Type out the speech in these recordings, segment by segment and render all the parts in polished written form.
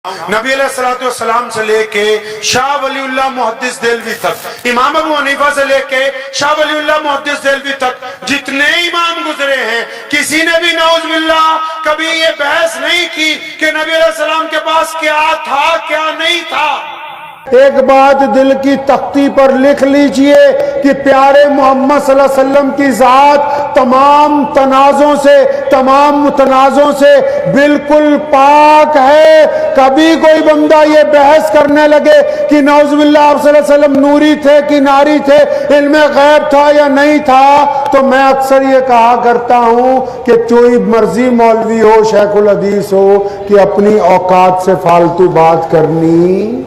نبی علیہ الصلوۃ والسلام سے لے کے شاہ ولی اللہ محدث دہلوی تک، امام ابو حنیفہ سے لے کے شاہ ولی اللہ محدث دہلوی تک جتنے امام گزرے ہیں، کسی نے بھی نعوذ باللہ کبھی یہ بحث نہیں کی کہ نبی علیہ السلام کے پاس کیا تھا کیا نہیں تھا۔ ایک بات دل کی تختی پر لکھ لیجئے کہ پیارے محمد صلی اللہ علیہ وسلم کی ذات تمام تنازعوں سے، تمام متنازعوں سے بالکل پاک ہے۔ کبھی کوئی بندہ یہ بحث کرنے لگے کہ نعوذ باللہ آپ صلی اللہ علیہ وسلم نوری تھے کہ ناری تھے، علم غیب تھا یا نہیں تھا، تو میں اکثر یہ کہا کرتا ہوں کہ کوئی مرضی مولوی ہو، شیخ الحدیث ہو، کہ اپنی اوقات سے فالتو بات کرنی۔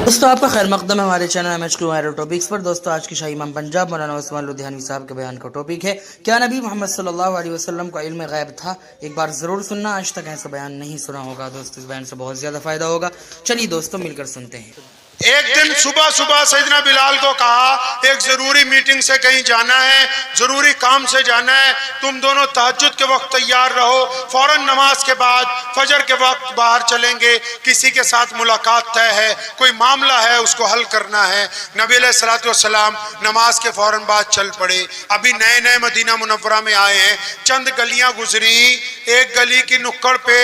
دوستو آپ کا خیر مقدم ہے ہمارے چینل MHQ ایرو ٹاپکس پر۔ دوستو آج کی شاہی امام پنجاب مولانا عثمان لدھیانوی صاحب کے بیان کا ٹاپک ہے کیا نبی محمد صلی اللہ علیہ وسلم کا علم غیب تھا؟ ایک بار ضرور سننا، آج تک ایسا بیان نہیں سنا ہوگا دوستو، اس بیان سے بہت زیادہ فائدہ ہوگا۔ چلیے دوستو مل کر سنتے ہیں۔ ایک دن صبح سیدنا بلال کو کہا ایک ضروری میٹنگ سے کہیں جانا ہے، ضروری کام سے جانا ہے، تم دونوں تہجد کے وقت تیار رہو، فوراً نماز کے بعد فجر کے وقت باہر چلیں گے، کسی کے ساتھ ملاقات طے ہے، کوئی معاملہ ہے اس کو حل کرنا ہے۔ نبی علیہ الصلوۃ والسلام نماز کے فوراً بعد چل پڑے۔ ابھی نئے مدینہ منورہ میں آئے ہیں، چند گلیاں گزری، ایک گلی کی نکڑ پہ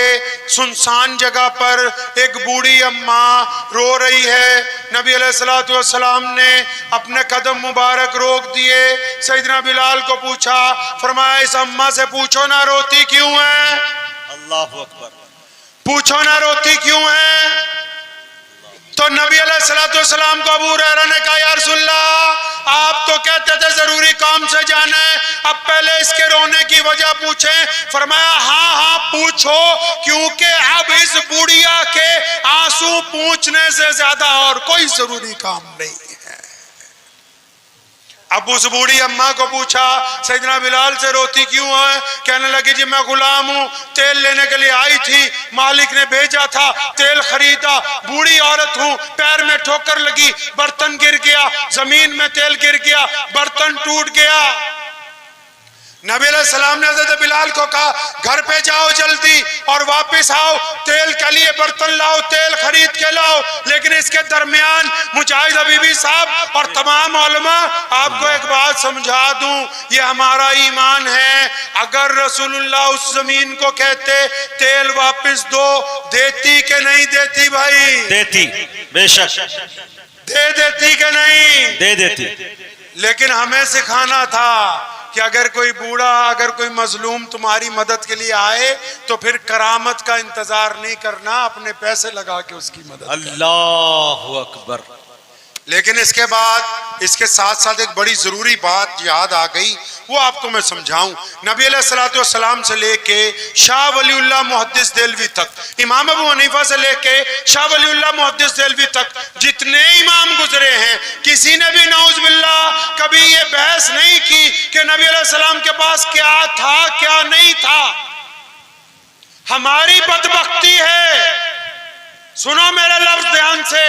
سنسان جگہ پر ایک بوڑھی اماں رو رہی ہے۔ نبی علیہ الصلوۃ والسلام نے اپنے قدم مبارک روک دیے، سیدنا بلال کو پوچھا، فرمایا اس اماں سے پوچھو نہ روتی کیوں ہے؟ اللہ اکبر، پوچھو نہ روتی کیوں ہے؟ تو نبی علیہ الصلوۃ والسلام کو ابو ہریرہ نے کہا یا رسول اللہ آپ تو کہتے تھے ضروری کام سے جانا ہے، اب پہلے اس کے رونے کی وجہ پوچھیں۔ فرمایا ہاں پوچھو، کیونکہ اب اس بڑھیا کے آنسو پوچھنے سے زیادہ اور کوئی ضروری کام نہیں ہے۔ اب اس بوڑھی اماں کو پوچھا سیدنا بلال سے روتی کیوں ہے؟ کہنے لگی جی میں غلام ہوں، تیل لینے کے لیے آئی تھی، مالک نے بھیجا تھا، تیل خریدا، بوڑھی عورت ہوں، پیر میں ٹھوکر لگی، برتن گر گیا، زمین میں تیل گر گیا، برتن ٹوٹ گیا۔ نبی علیہ السلام نے حضرت بلال کو کہا گھر پہ جاؤ جلدی اور واپس آؤ، تیل کے لیے برتن لاؤ، تیل خرید کے لاؤ۔ لیکن اس کے درمیان مجاہد حبیبی صاحب اور تمام علماء آپ کو ایک بات سمجھا دوں، یہ ہمارا ایمان ہے، اگر رسول اللہ اس زمین کو کہتے تیل واپس دو، دیتی کہ نہیں دیتی بھائی؟ دیتی، بے شک دے دیتی کہ نہیں؟ دے دیتی۔ لیکن ہمیں سکھانا تھا کہ اگر کوئی بوڑھا، اگر کوئی مظلوم تمہاری مدد کے لیے آئے تو پھر کرامت کا انتظار نہیں کرنا، اپنے پیسے لگا کے اس کی مدد۔ اللہ اکبر۔ لیکن اس کے بعد اس کے ساتھ ساتھ ایک بڑی ضروری بات یاد آ گئی، وہ آپ کو میں سمجھاؤں۔ نبی علیہ الصلوۃ والسلام سے لے کے شاہ ولی اللہ محدث دہلوی تک، امام ابو حنیفہ سے لے کے شاہ ولی اللہ محدث دہلوی تک جتنے امام گزرے ہیں، کسی نے بھی نعوذ باللہ کبھی یہ بحث نہیں کی کہ نبی علیہ السلام کے پاس کیا تھا کیا نہیں تھا۔ ہماری بدبختی ہے، سنو میرے لفظ دھیان سے،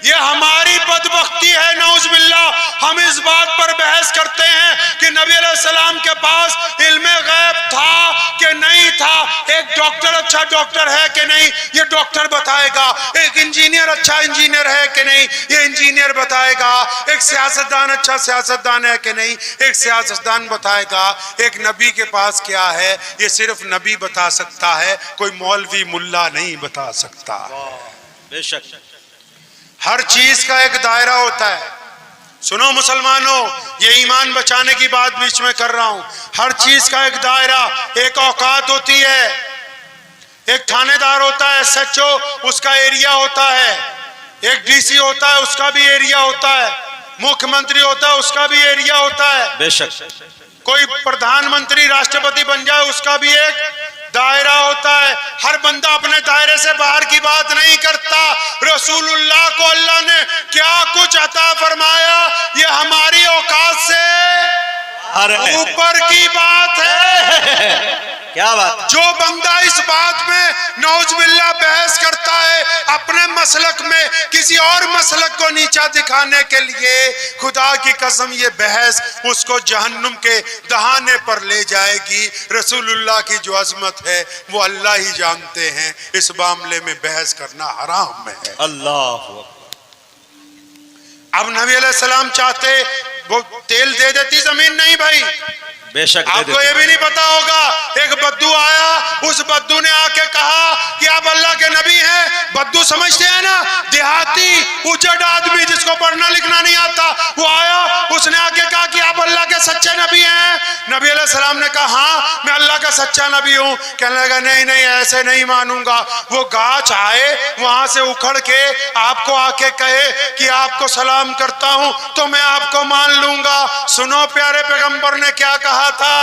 یہ ہماری بدبختی ہے نعوذ باللہ، ہم اس بات پر بحث کرتے ہیں کہ نبی علیہ السلام کے پاس علم غیب تھا کہ نہیں تھا۔ ایک ڈاکٹر اچھا ڈاکٹر ہے کہ نہیں، یہ ڈاکٹر بتائے گا۔ ایک انجینئر اچھا انجینئر ہے کہ نہیں، یہ انجینئر بتائے گا۔ ایک سیاستدان اچھا سیاستدان ہے کہ نہیں، ایک سیاستدان بتائے گا۔ ایک نبی کے پاس کیا ہے یہ صرف نبی بتا سکتا ہے، کوئی مولوی ملا نہیں بتا سکتا۔ بے شک ہر چیز کا ایک دائرہ ہوتا ہے۔ سنو مسلمانوں، یہ ایمان بچانے کی بات بیچ میں کر رہا ہوں، ہر چیز کا ایک دائرہ، ایک اوقات ہوتی ہے، ایک تھانے دار ہوتا ہے SHO، اس کا ایریا ہوتا ہے، ایک DC ہوتا ہے اس کا بھی ایریا ہوتا ہے، مکھ منتری ہوتا ہے اس کا بھی ایریا ہوتا ہے، بے شک کوئی پردھان منتری راشٹرپتی بن جائے اس کا بھی ایک دائرہ ہوتا ہے۔ ہر بندہ اپنے دائرے سے باہر کی بات نہیں کرتا۔ رسول اللہ کو اللہ نے کیا کچھ عطا فرمایا یہ ہماری اوقات سے اوپر کی بات ہے۔ کیا بات؟ جو بندہ اس بات میں نعوذ باللہ بحث کرتا ہے اپنے مسلک میں کسی اور مسلک کو نیچا دکھانے کے لیے خدا کی قسم یہ بحث اس کو جہنم کے دہانے پر لے جائے گی. رسول اللہ کی جو عظمت ہے وہ اللہ ہی جانتے ہیں. اس معاملے میں بحث کرنا حرام ہے. اللہ اکبر. اب نبی علیہ السلام چاہتے وہ تیل دے دیتی زمین, نہیں بھائی. بے شک آپ کو یہ بھی نہیں پتا ہوگا, ایک بدو آیا, اس بدو نے آ کے کہا کہ آپ اللہ کے نبی ہیں. بدو سمجھتے ہیں نا, دیہاتی اجڑ آدمی جس کو پڑھنا لکھنا نہیں آتا, وہ آیا, اس نے آ کے کہا کہ آپ اللہ کے سچے نبی ہیں. نبی علیہ السلام نے کہا ہاں میں اللہ کا سچا نبی ہوں. کہنے لگا نہیں نہیں ایسے نہیں مانوں گا. وہ گاچھ آئے, وہاں سے اکھڑ کے آپ کو آ کے کہے کہ آپ کو سلام کرتا ہوں تو میں آپ کو مان لوں گا. سنو پیارے پیغمبر نے کیا کہا تھا.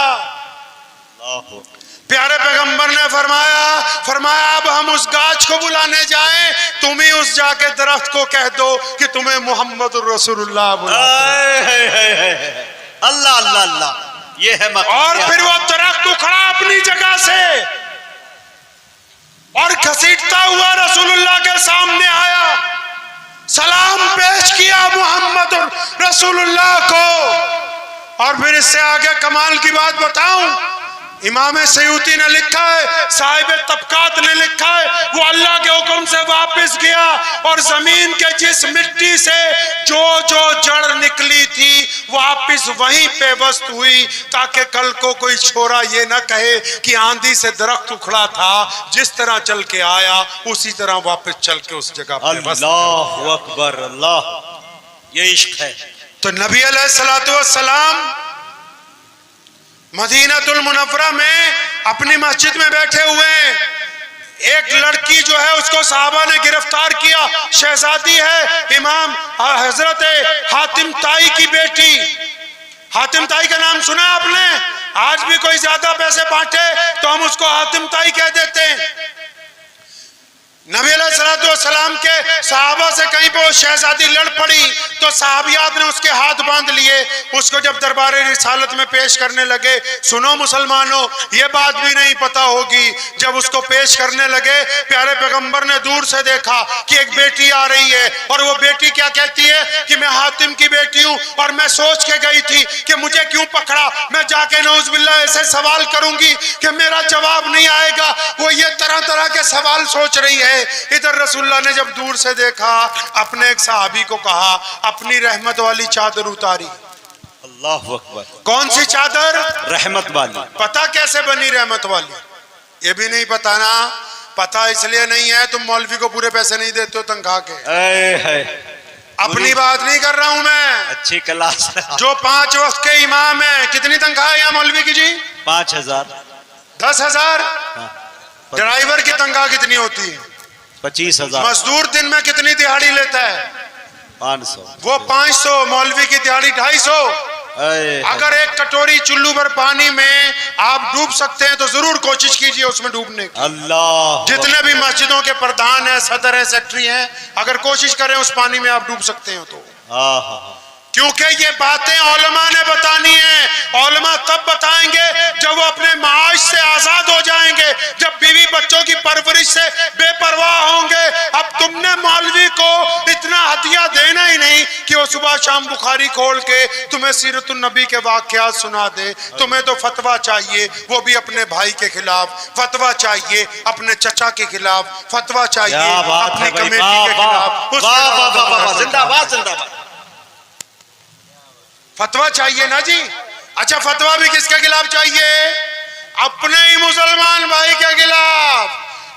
پیارے پیغمبر نے فرمایا اب ہم اس گاچھ کو بلانے جائیں, تم ہی اس جا کے درخت کو کہہ دو کہ تمہیں محمد رسول اللہ بلاتے ہیں. اللہ اللہ اللہ, یہ ہے مقام. اور پھر وہ درخت اکھڑا اپنی جگہ سے اور گھسیٹتا ہوا رسول اللہ کے سامنے آیا, سلام پیش کیا محمد رسول اللہ کو. اور پھر اس سے آگے کمال کی بات بتاؤں, امام سیوطی نے لکھا ہے, صاحب طبقات نے لکھا ہے, وہ اللہ کے حکم سے واپس گیا اور زمین کے جس مٹی سے جو جڑ نکلی تھی واپس وہیں پہ وسط ہوئی, تاکہ کل کو کوئی چھوڑا یہ نہ کہے کہ آندھی سے درخت اکھڑا تھا, جس طرح چل کے آیا اسی طرح واپس چل کے اس جگہ پہ وسط. اللہ اکبر. اللہ, یہ عشق ہے. تو نبی علیہ السلام مدینہ المنورہ میں اپنی مسجد میں بیٹھے ہوئے ہیں. ایک لڑکی جو ہے اس کو صحابہ نے گرفتار کیا, شہزادی ہے, امام حضرت حاتم طائی کی بیٹی. حاتم طائی کا نام سنا آپ نے؟ آج بھی کوئی زیادہ پیسے بانٹے تو ہم اس کو حاتم طائی کہہ دیتے ہیں. نبی علیہ السلام کے صحابہ سے کہیں پہ وہ شہزادی لڑ پڑی تو صحابیات نے اس کے ہاتھ باندھ لیے, اس کو جب دربار رسالت میں پیش کرنے لگے. سنو مسلمانوں, یہ بات بھی نہیں پتا ہوگی, جب اس کو پیش کرنے لگے پیارے پیغمبر نے دور سے دیکھا کہ ایک بیٹی آ رہی ہے, اور وہ بیٹی کیا کہتی ہے کہ میں حاتم کی بیٹی ہوں, اور میں سوچ کے گئی تھی کہ مجھے کیوں پکڑا, میں جا کے نعوذ باللہ ایسے سوال کروں گی کہ میرا جواب نہیں آئے گا. وہ یہ طرح طرح کے سوال سوچ رہی ہے. ادھر رسول اللہ نے جب دور سے دیکھا, اپنے ایک صحابی کو کہا اپنی رحمت والی چادر اتاری. اللہ اکبر. کون سی چادر؟ رحمت والی. پتا کیسے بنی رحمت والی؟ یہ بھی نہیں پتا نا. پتا اس لیے نہیں ہے تم مولوی کو پورے پیسے نہیں دیتے ہو تنخواہ کے. اپنی بات نہیں کر رہا ہوں میں, اچھی کلاس. جو 5 وقت کے امام ہیں, کتنی تنخواہ ہے یہاں مولوی کی جی؟ 5,000. 10,000. ڈرائیور کی تنخواہ کتنی ہوتی ہے؟ 25,000. مزدور دن میں کتنی دہاڑی لیتا ہے؟ 500. وہ 500. مولوی کی دہاڑی 250. اگر ایک کٹوری چلو بھر پانی میں آپ ڈوب سکتے ہیں تو ضرور کوشش کیجئے اس میں ڈوبنے کی. اللہ. جتنے بھی مسجدوں کے پردھان ہیں, صدر ہیں, سیکٹری ہیں, اگر کوشش کریں اس پانی میں آپ ڈوب سکتے ہیں تو. کیونکہ یہ باتیں علماء نے بتانی ہیں. علماء تب بتائیں گے جب وہ اپنے معاش سے آزاد ہو جائیں گے, جب بیوی بچوں کی پرورش سے بے پرواہ ہوں گے. اب تم نے مولوی کو اتنا ہدیہ دینا ہی نہیں کہ وہ صبح شام بخاری کھول کے تمہیں سیرت النبی کے واقعات سنا دے. تمہیں تو فتویٰ چاہیے, وہ بھی اپنے بھائی کے خلاف. فتویٰ چاہیے اپنے چچا کے خلاف. فتویٰ چاہیے اپنی کمیٹی کے خلاف. زندہ باد زندہ باد. فتویٰ چاہیے نا جی. اچھا فتویٰ بھی کس کے خلاف چاہیے؟ اپنے ہی مسلمان بھائی کے خلاف.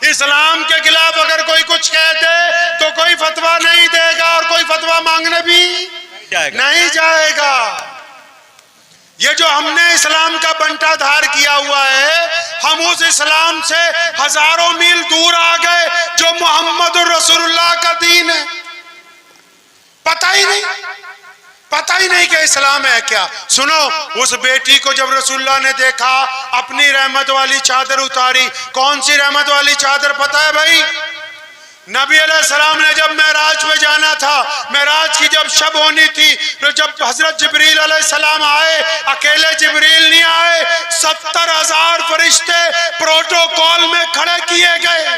اسلام کے خلاف اگر کوئی کچھ کہہ دے تو کوئی فتویٰ نہیں دے گا, اور کوئی فتویٰ مانگنے بھی نہیں جائے گا. یہ جو ہم نے اسلام کا بنٹا دھار کیا ہوا ہے, ہم اس اسلام سے ہزاروں میل دور آ گئے جو محمد رسول اللہ کا دین ہے. پتہ ہی نہیں کہ اسلام ہے کیا. سنو, اس بیٹی کو جب رسول اللہ نے دیکھا, اپنی رحمت والی چادر اتاری. کون سی رحمت والی چادر پتہ ہے بھائی؟ نبی علیہ السلام نے جب معراج میں جانا تھا, معراج کی جب شب ہونی تھی, تو جب حضرت جبریل علیہ السلام آئے, اکیلے جبریل نہیں آئے, 70,000 فرشتے پروٹوکول میں کھڑے کیے گئے.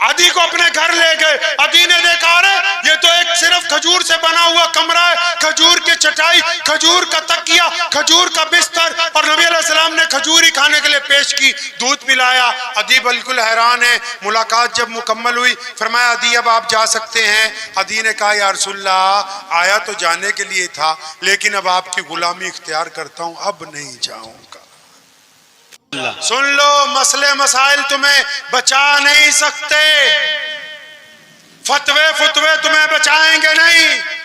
عدی کو اپنے گھر لے گئے. عدی نے دیکھا رہے یہ تو ایک صرف کھجور سے بنا ہوا کمرہ ہے, کھجور کی چٹائی, کھجور کا تکیہ, کھجور کا بستر, اور نبی علیہ السلام نے کھجور ہی کھانے کے لیے پیش کی, دودھ پلایا. عدی بالکل حیران ہے. ملاقات جب مکمل ہوئی فرمایا عدی اب آپ جا سکتے ہیں. عدی نے کہا یا رسول اللہ آیا تو جانے کے لیے تھا لیکن اب آپ کی غلامی اختیار کرتا ہوں, اب نہیں جاؤں گا. سن لو, مسئلے مسائل تمہیں بچا نہیں سکتے, فتوے تمہیں بچائیں گے نہیں.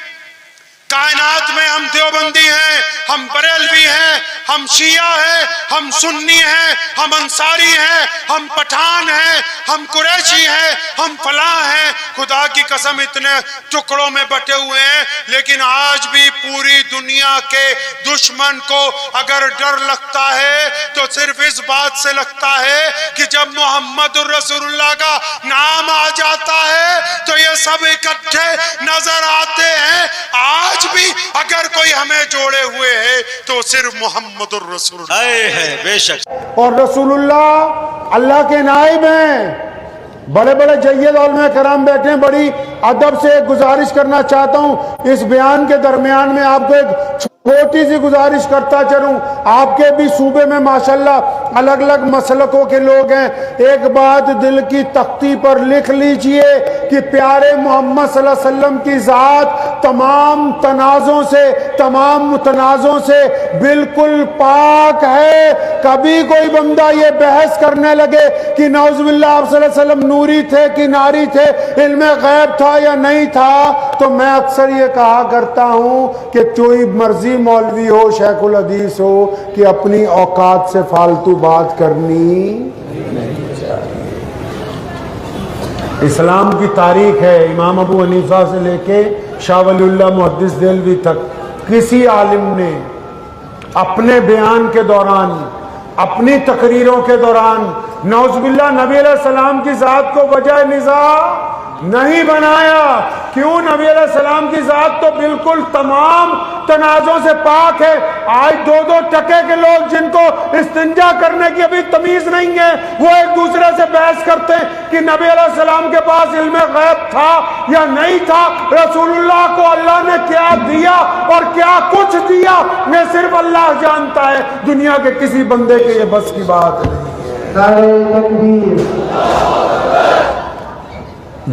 کائنات میں ہم دیوبندی ہیں, ہم بریلوی ہیں, ہم شیعہ ہیں, ہم سنی ہیں, ہم انصاری ہیں, ہم پٹھان ہیں, ہم قریشی ہیں, ہم فلاں ہیں. خدا کی قسم اتنے ٹکڑوں میں بٹے ہوئے ہیں, لیکن آج بھی پوری دنیا کے دشمن کو اگر ڈر لگتا ہے تو صرف اس بات سے لگتا ہے کہ جب محمد الرسول اللہ کا نام آ جاتا ہے تو یہ سب اکٹھے نظر آتے ہیں. آج بھی اگر کوئی ہمیں جوڑے ہوئے ہے تو صرف محمد الرسول اللہ ہے. بے شک. اور رسول اللہ اللہ کے نائب ہیں. بڑے بڑے جید علماء کرام بیٹھے ہیں. بڑی ادب سے ایک گزارش کرنا چاہتا ہوں اس بیان کے درمیان میں, آپ کو ایک چھوٹی سی گزارش کرتا چلوں. آپ کے بھی صوبے میں ماشاءاللہ الگ الگ مسلکوں کے لوگ ہیں. ایک بات دل کی تختی پر لکھ لیجئے کہ پیارے محمد صلی اللہ علیہ وسلم کی ذات تمام تنازعوں سے, تمام متنازعوں سے بالکل پاک ہے. کبھی کوئی بندہ یہ بحث کرنے لگے کہ نعوذ باللہ آپ صلی اللہ علیہ وسلم نوری تھے کہ ناری تھے, علم غیب تھا یا نہیں تھا, تو میں اکثر یہ کہا کرتا ہوں کہ کوئی مرضی مولوی ہو, شیخ الحدیث ہو, کہ اپنی اوقات سے فالتو بات کرنی نہیں چاہیے. اسلام کی تاریخ ہے امام ابو حنیفہ سے لے کے شاہ ولی اللہ محدث دہلوی تک, کسی عالم نے اپنے بیان کے دوران, اپنی تقریروں کے دوران نعوذ باللہ نبی علیہ السلام کی ذات کو وجہ نزاع نہیں بنایا. کیوں؟ نبی علیہ السلام کی ذات تو بالکل تمام تنازعوں سے پاک ہے. آج دو دو ٹکے کے لوگ جن کو استنجا کرنے کی ابھی تمیز نہیں ہے, وہ ایک دوسرے سے بحث کرتے ہیں کہ نبی علیہ السلام کے پاس علم غیب تھا یا نہیں تھا. رسول اللہ کو اللہ نے کیا دیا اور کیا کچھ دیا یہ صرف اللہ جانتا ہے, دنیا کے کسی بندے کے یہ بس کی بات نہیں.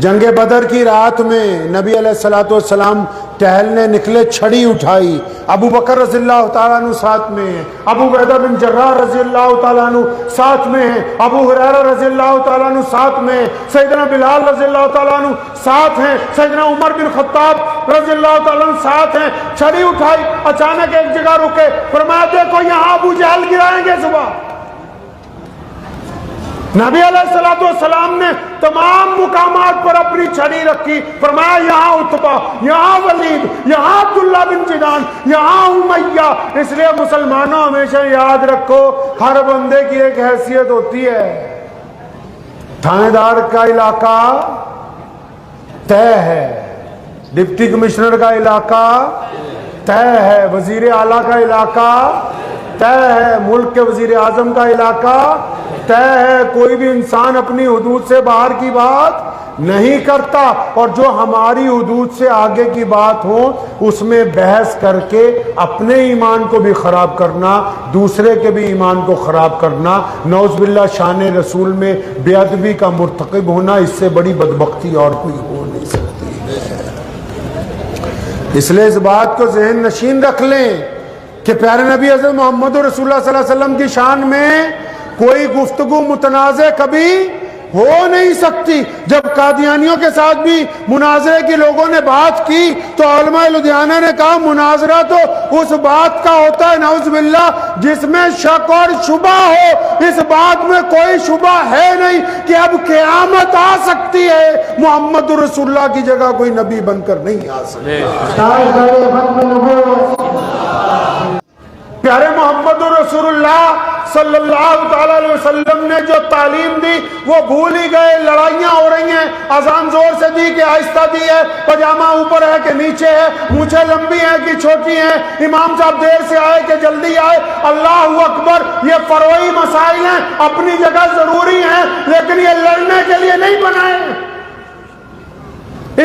جنگ بدر کی رات میں نبی علیہ السلام ٹہلنے نکلے, چھڑی اٹھائی. ابو بکر رضی اللہ تعالیٰ عنہ ساتھ میں ہیں, ابو عبیدہ بن جراح رضی اللہ تعالیٰ عنہ ساتھ میں ہیں, ابو ہریرہ رضی اللہ تعالیٰ عنہ ساتھ میں ہیں, سیدنا بلال رضی اللہ تعالیٰ عنہ ساتھ ہیں, سیدنا عمر بن خطاب رضی اللہ تعالیٰ عنہ ساتھ ہیں. چھڑی اٹھائی, اچانک ایک جگہ رکے, فرمایا دیکھو یہاں ابو جہل گرائیں گے صبح. نبی علیہ السلام نے تمام مقامات پر اپنی چھڑی رکھی, فرمایا یہاں عتبہ, یہاں ولید, یہاں عبداللہ بن جدان, یہاں امیہ. اس لیے مسلمانوں ہمیشہ یاد رکھو ہر بندے کی ایک حیثیت ہوتی ہے. تھانے دار کا علاقہ طے ہے, ڈپٹی کمشنر کا علاقہ طے ہے, وزیر اعلیٰ کا علاقہ طے ہے, ملک کے وزیر اعظم کا علاقہ طے ہے. کوئی بھی انسان اپنی حدود سے باہر کی بات نہیں کرتا, اور جو ہماری حدود سے آگے کی بات ہو اس میں بحث کر کے اپنے ایمان کو بھی خراب کرنا, دوسرے کے بھی ایمان کو خراب کرنا, نعوذ باللہ شان رسول میں بے ادبی کا مرتکب ہونا, اس سے بڑی بدبختی اور کوئی ہو نہیں سکتی ہے. اس لیے اس بات کو ذہن نشین رکھ لیں کہ پیارے نبی حضرت محمد رسول اللہ صلی اللہ علیہ وسلم کی شان میں کوئی گفتگو متنازع کبھی ہو نہیں سکتی. جب قادیانیوں کے ساتھ بھی مناظرے کی لوگوں نے بات کی تو علماء لدھیانہ نے کہا مناظرہ تو اس بات کا ہوتا ہے نعوذ باللہ جس میں شک اور شبہ ہو. اس بات میں کوئی شبہ ہے نہیں کہ اب قیامت آ سکتی ہے, محمد رسول اللہ کی جگہ کوئی نبی بن کر نہیں آ سکتا. پیارے محمد رسول اللہ صلی اللہ تعالیٰ علیہ وسلم نے جو تعلیم دی وہ بھول ہی گئے. لڑائیاں ہو رہی ہیں, اذان زور سے دی کہ آہستہ دی ہے, پجامہ اوپر ہے کہ نیچے ہے, مونچھیں لمبی ہیں کہ چھوٹی ہیں, امام صاحب دیر سے آئے کہ جلدی آئے, اللہ اکبر. یہ فروعی مسائل ہیں, اپنی جگہ ضروری ہیں, لیکن یہ لڑنے کے لیے نہیں بنائے.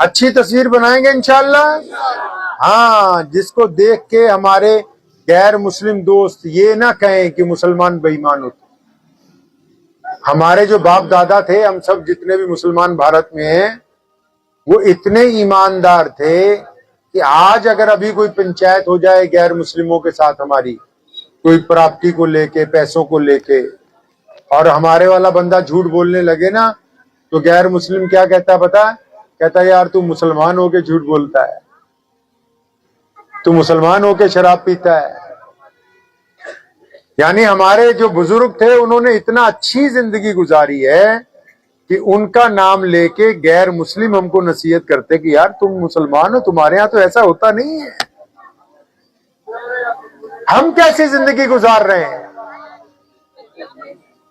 اچھی تصویر بنائیں گے انشاءاللہ. ہاں، جس کو دیکھ کے ہمارے غیر مسلم دوست یہ نہ کہیں کہ مسلمان بے ایمان ہوتے. ہمارے جو باپ دادا تھے، ہم سب جتنے بھی مسلمان بھارت میں ہیں، وہ اتنے ایماندار تھے کہ آج اگر ابھی کوئی پنچایت ہو جائے غیر مسلموں کے ساتھ ہماری، کوئی پراپرٹی کو لے کے، پیسوں کو لے کے، اور ہمارے والا بندہ جھوٹ بولنے لگے نا، تو غیر مسلم کیا کہتا پتا؟ کہتا یار تو مسلمان ہو کے جھوٹ بولتا ہے، تو مسلمان ہو کے شراب پیتا ہے. یعنی ہمارے جو بزرگ تھے انہوں نے اتنا اچھی زندگی گزاری ہے کہ ان کا نام لے کے غیر مسلم ہم کو نصیحت کرتے کہ یار تم مسلمان ہو، تمہارے ہاں تو ایسا ہوتا نہیں ہے. ہم کیسی زندگی گزار رہے ہیں؟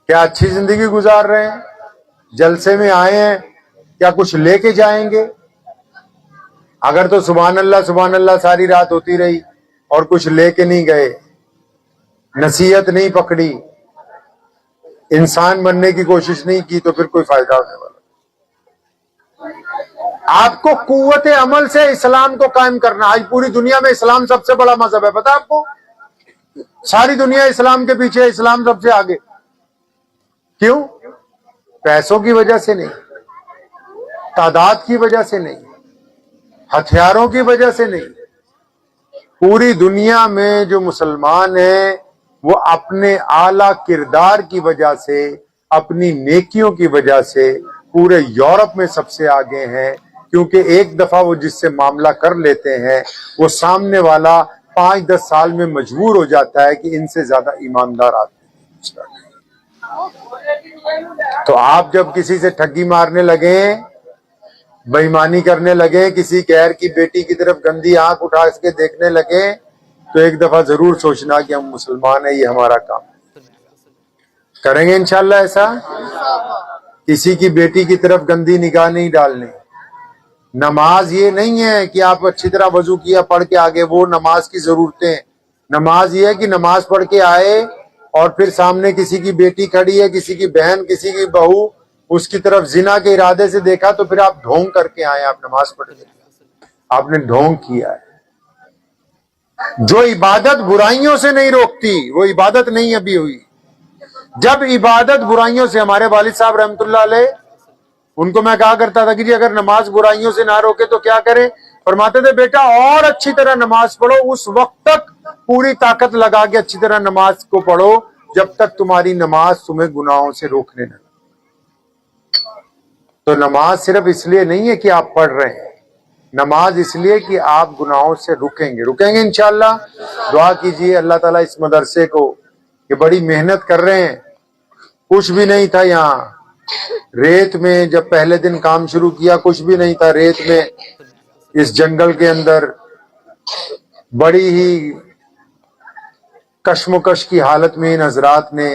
کیا اچھی زندگی گزار رہے ہیں؟ جلسے میں آئے ہیں، کیا کچھ لے کے جائیں گے؟ اگر تو سبحان اللہ ساری رات ہوتی رہی اور کچھ لے کے نہیں گئے، نصیحت نہیں پکڑی، انسان بننے کی کوشش نہیں کی، تو پھر کوئی فائدہ ہونے والا. آپ کو قوت عمل سے اسلام کو قائم کرنا. آج پوری دنیا میں اسلام سب سے بڑا مذہب ہے، پتا آپ کو؟ ساری دنیا اسلام کے پیچھے، اسلام سب سے آگے. کیوں؟ پیسوں کی وجہ سے نہیں، تعداد کی وجہ سے نہیں، ہتھیاروں کی وجہ سے نہیں. پوری دنیا میں جو مسلمان ہیں وہ اپنے اعلیٰ کردار کی وجہ سے، اپنی نیکیوں کی وجہ سے پورے یورپ میں سب سے آگے ہیں. کیونکہ ایک دفعہ وہ جس سے معاملہ کر لیتے ہیں، وہ سامنے والا 5-10 سال میں مجبور ہو جاتا ہے کہ ان سے زیادہ ایماندار آدمی. تو آپ جب کسی سے ٹھگی مارنے لگے، بے ایمانی کرنے لگے، کسی غیر کی بیٹی کی طرف گندی آنکھ اٹھا کے دیکھنے لگے، تو ایک دفعہ ضرور سوچنا کہ ہم مسلمان ہیں، یہ ہمارا کام ہے. کریں گے انشاءاللہ ایسا؟ کسی کی بیٹی کی طرف گندی نگاہ نہیں ڈالنی. نماز یہ نہیں ہے کہ آپ اچھی طرح وضو کیا پڑھ کے آگے، وہ نماز کی ضرورتیں. نماز یہ ہے کہ نماز پڑھ کے آئے اور پھر سامنے کسی کی بیٹی کھڑی ہے، کسی کی بہن، کسی کی بہو، اس کی طرف زنا کے ارادے سے دیکھا تو پھر آپ ڈھونگ کر کے آئے. آپ نماز پڑھ کے آپ نے ڈھونگ کیا ہے. جو عبادت برائیوں سے نہیں روکتی وہ عبادت نہیں ابھی ہوئی. جب عبادت برائیوں سے، ہمارے والد صاحب رحمت اللہ علیہ، ان کو میں کہا کرتا تھا کہ جی اگر نماز برائیوں سے نہ روکے تو کیا کریں؟ فرماتے تھے بیٹا اور اچھی طرح نماز پڑھو، اس وقت تک پوری طاقت لگا کے اچھی طرح نماز کو پڑھو جب تک تمہاری نماز تمہیں گناہوں سے روکنے نہ. تو نماز صرف اس لیے نہیں ہے کہ آپ پڑھ رہے ہیں، نماز اس لیے کہ آپ گناہوں سے رکیں گے انشاءاللہ. دعا کیجئے اللہ تعالیٰ اس مدرسے کو، کہ بڑی محنت کر رہے ہیں. کچھ بھی نہیں تھا یہاں، ریت میں جب پہلے دن کام شروع کیا کچھ بھی نہیں تھا. ریت میں اس جنگل کے اندر بڑی ہی کشمکش کی حالت میں ان حضرات نے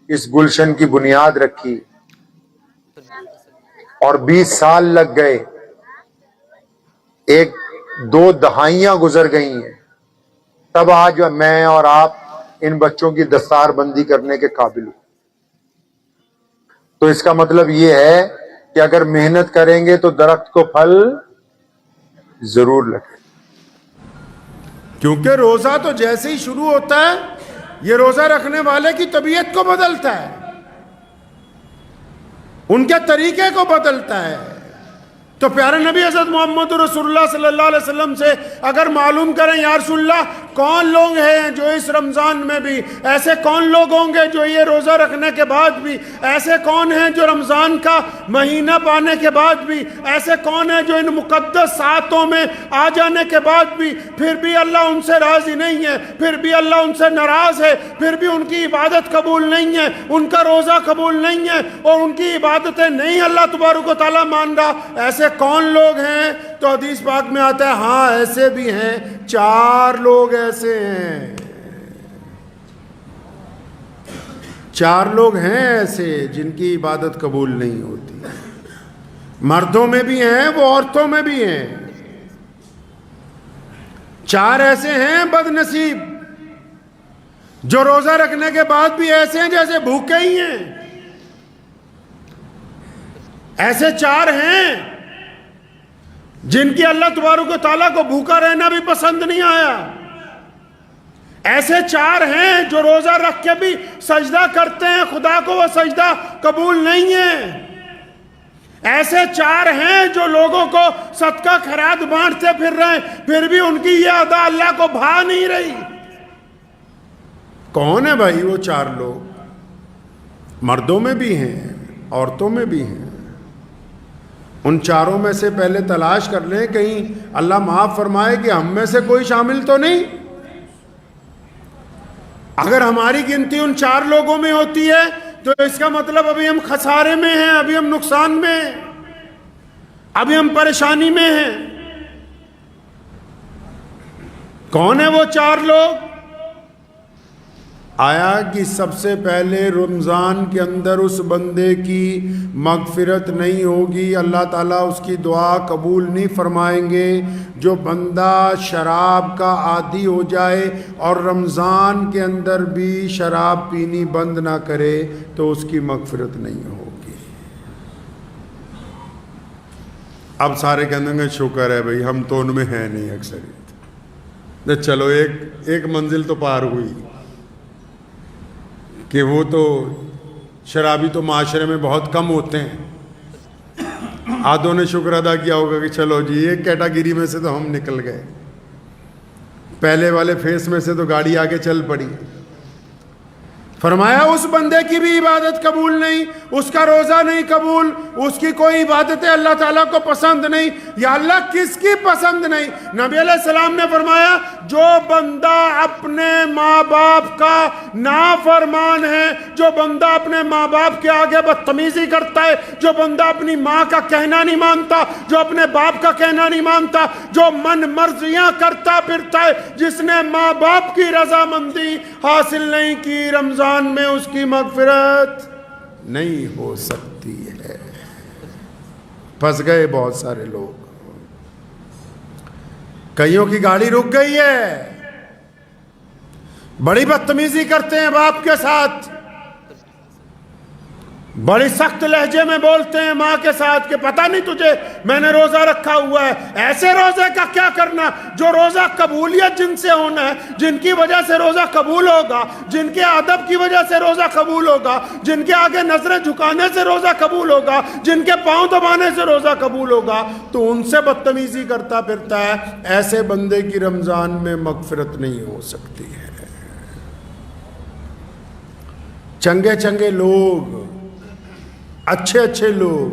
اس گلشن کی بنیاد رکھی، اور 20 سال لگ گئے، 1-2 دہائیاں گزر گئی ہیں، تب آج میں اور آپ ان بچوں کی دستار بندی کرنے کے قابل ہوں. تو اس کا مطلب یہ ہے کہ اگر محنت کریں گے تو درخت کو پھل ضرور لگے. کیونکہ روزہ تو جیسے ہی شروع ہوتا ہے یہ روزہ رکھنے والے کی طبیعت کو بدلتا ہے، ان کے طریقے کو بدلتا ہے. تو پیارے نبی حضرت محمد رسول اللہ صلی اللہ علیہ وسلم سے اگر معلوم کریں یا رسول اللہ کون لوگ ہیں جو اس رمضان میں بھی، ایسے کون لوگ ہوں گے جو یہ روزہ رکھنے کے بعد بھی، ایسے کون ہیں جو رمضان کا مہینہ پانے کے بعد بھی، ایسے کون ہیں جو ان مقدس ساعتوں میں آ جانے کے بعد بھی پھر بھی اللہ ان سے راضی نہیں ہے، پھر بھی اللہ ان سے ناراض ہے، پھر بھی ان کی عبادت قبول نہیں ہے، ان کا روزہ قبول نہیں ہے اور ان کی عبادتیں نہیں اللہ تبارک و تعالیٰ مان رہا، ایسے کون لوگ ہیں؟ تو حدیث پاک میں آتا ہے ہاں ایسے بھی ہیں، 4 لوگ ایسے ہیں، 4 لوگ ہیں ایسے جن کی عبادت قبول نہیں ہوتی. مردوں میں بھی ہیں، وہ عورتوں میں بھی ہیں. 4 ایسے ہیں بد نصیب جو روزہ رکھنے کے بعد بھی ایسے ہیں جیسے بھوکے ہی ہیں. ایسے 4 ہیں جن کی اللہ تبارک و تعالیٰ کو بھوکا رہنا بھی پسند نہیں آیا. ایسے 4 ہیں جو روزہ رکھ کے بھی سجدہ کرتے ہیں، خدا کو وہ سجدہ قبول نہیں ہے. ایسے 4 ہیں جو لوگوں کو صدقہ خیرات بانٹتے پھر رہے ہیں، پھر بھی ان کی یہ ادا اللہ کو بھا نہیں رہی. کون ہے بھائی وہ 4 لوگ؟ مردوں میں بھی ہیں، عورتوں میں بھی ہیں. ان 4 میں سے پہلے تلاش کر لیں کہیں اللہ معاف فرمائے کہ ہم میں سے کوئی شامل تو نہیں. اگر ہماری گنتی ان 4 لوگوں میں ہوتی ہے تو اس کا مطلب ابھی ہم خسارے میں ہیں، ابھی ہم نقصان میں ہیں، ابھی ہم پریشانی میں ہیں. کون ہے وہ 4 لوگ؟ آیا کہ سب سے پہلے رمضان کے اندر اس بندے کی مغفرت نہیں ہوگی، اللہ تعالیٰ اس کی دعا قبول نہیں فرمائیں گے. جو بندہ شراب کا عادی ہو جائے اور رمضان کے اندر بھی شراب پینی بند نہ کرے تو اس کی مغفرت نہیں ہوگی. اب سارے کہنے گے شکر ہے بھائی ہم تو ان میں ہیں نہیں اکثریت. چلو ایک منزل تو پار ہوئی کہ وہ تو شرابی تو معاشرے میں بہت کم ہوتے ہیں. آدھوں نے شکر ادا کیا ہوگا کہ چلو جی ایک کیٹاگری میں سے تو ہم نکل گئے، پہلے والے فیس میں سے تو گاڑی آگے چل پڑی. فرمایا اس بندے کی بھی عبادت قبول نہیں، اس کا روزہ نہیں قبول، اس کی کوئی عبادت اللہ تعالیٰ کو پسند نہیں. یا اللہ کس کی پسند نہیں؟ نبی علیہ السلام نے فرمایا جو بندہ اپنے ماں باپ کا نافرمان ہے، جو بندہ اپنے ماں باپ کے آگے بدتمیزی کرتا ہے، جو بندہ اپنی ماں کا کہنا نہیں مانتا، جو اپنے باپ کا کہنا نہیں مانتا، جو من مرضیاں کرتا پھرتا ہے، جس نے ماں باپ کی رضامندی حاصل نہیں کی، رمضان میں اس کی مغفرت نہیں ہو سکتی ہے. پھنس گئے بہت سارے لوگ. کئیوں کی گاڑی رک گئی ہے، بڑی بدتمیزی کرتے ہیں باپ کے ساتھ، بڑی سخت لہجے میں بولتے ہیں ماں کے ساتھ کہ پتہ نہیں تجھے میں نے روزہ رکھا ہوا ہے. ایسے روزے کا کیا کرنا جو روزہ قبولیت جن سے ہونا ہے، جن کی وجہ سے روزہ قبول ہوگا، جن کے ادب کی وجہ سے روزہ قبول ہوگا، جن کے آگے نظریں جھکانے سے روزہ قبول ہوگا، جن کے پاؤں دبانے سے روزہ قبول ہوگا، تو ان سے بدتمیزی کرتا پھرتا ہے. ایسے بندے کی رمضان میں مغفرت نہیں ہو سکتی ہے. چنگے چنگے لوگ، اچھے اچھے لوگ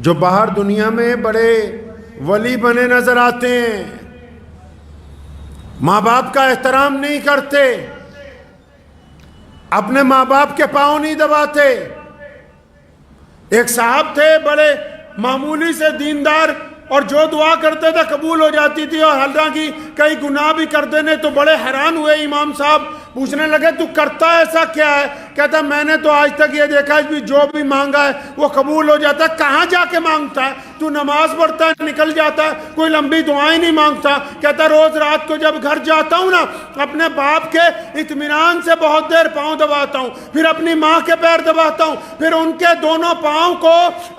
جو باہر دنیا میں بڑے ولی بنے نظر آتے ہیں، ماں باپ کا احترام نہیں کرتے، اپنے ماں باپ کے پاؤں نہیں دباتے. ایک صاحب تھے بڑے معمولی سے دیندار، اور جو دعا کرتے تھے قبول ہو جاتی تھی، اور حالانکہ کئی گناہ بھی کرتے نے. تو بڑے حیران ہوئے امام صاحب، پوچھنے لگے تو کرتا ایسا کیا ہے؟ کہتا میں نے تو آج تک یہ دیکھا ہے بھی جو بھی مانگا ہے وہ قبول ہو جاتا ہے. کہاں جا کے مانگتا ہے؟ تو نماز پڑھتا ہے نکل جاتا ہے، کوئی لمبی دعائیں نہیں مانگتا. کہتا روز رات کو جب گھر جاتا ہوں نا، اپنے باپ کے اطمینان سے بہت دیر پاؤں دباتا ہوں، پھر اپنی ماں کے پیر دباتا ہوں، پھر ان کے دونوں پاؤں کو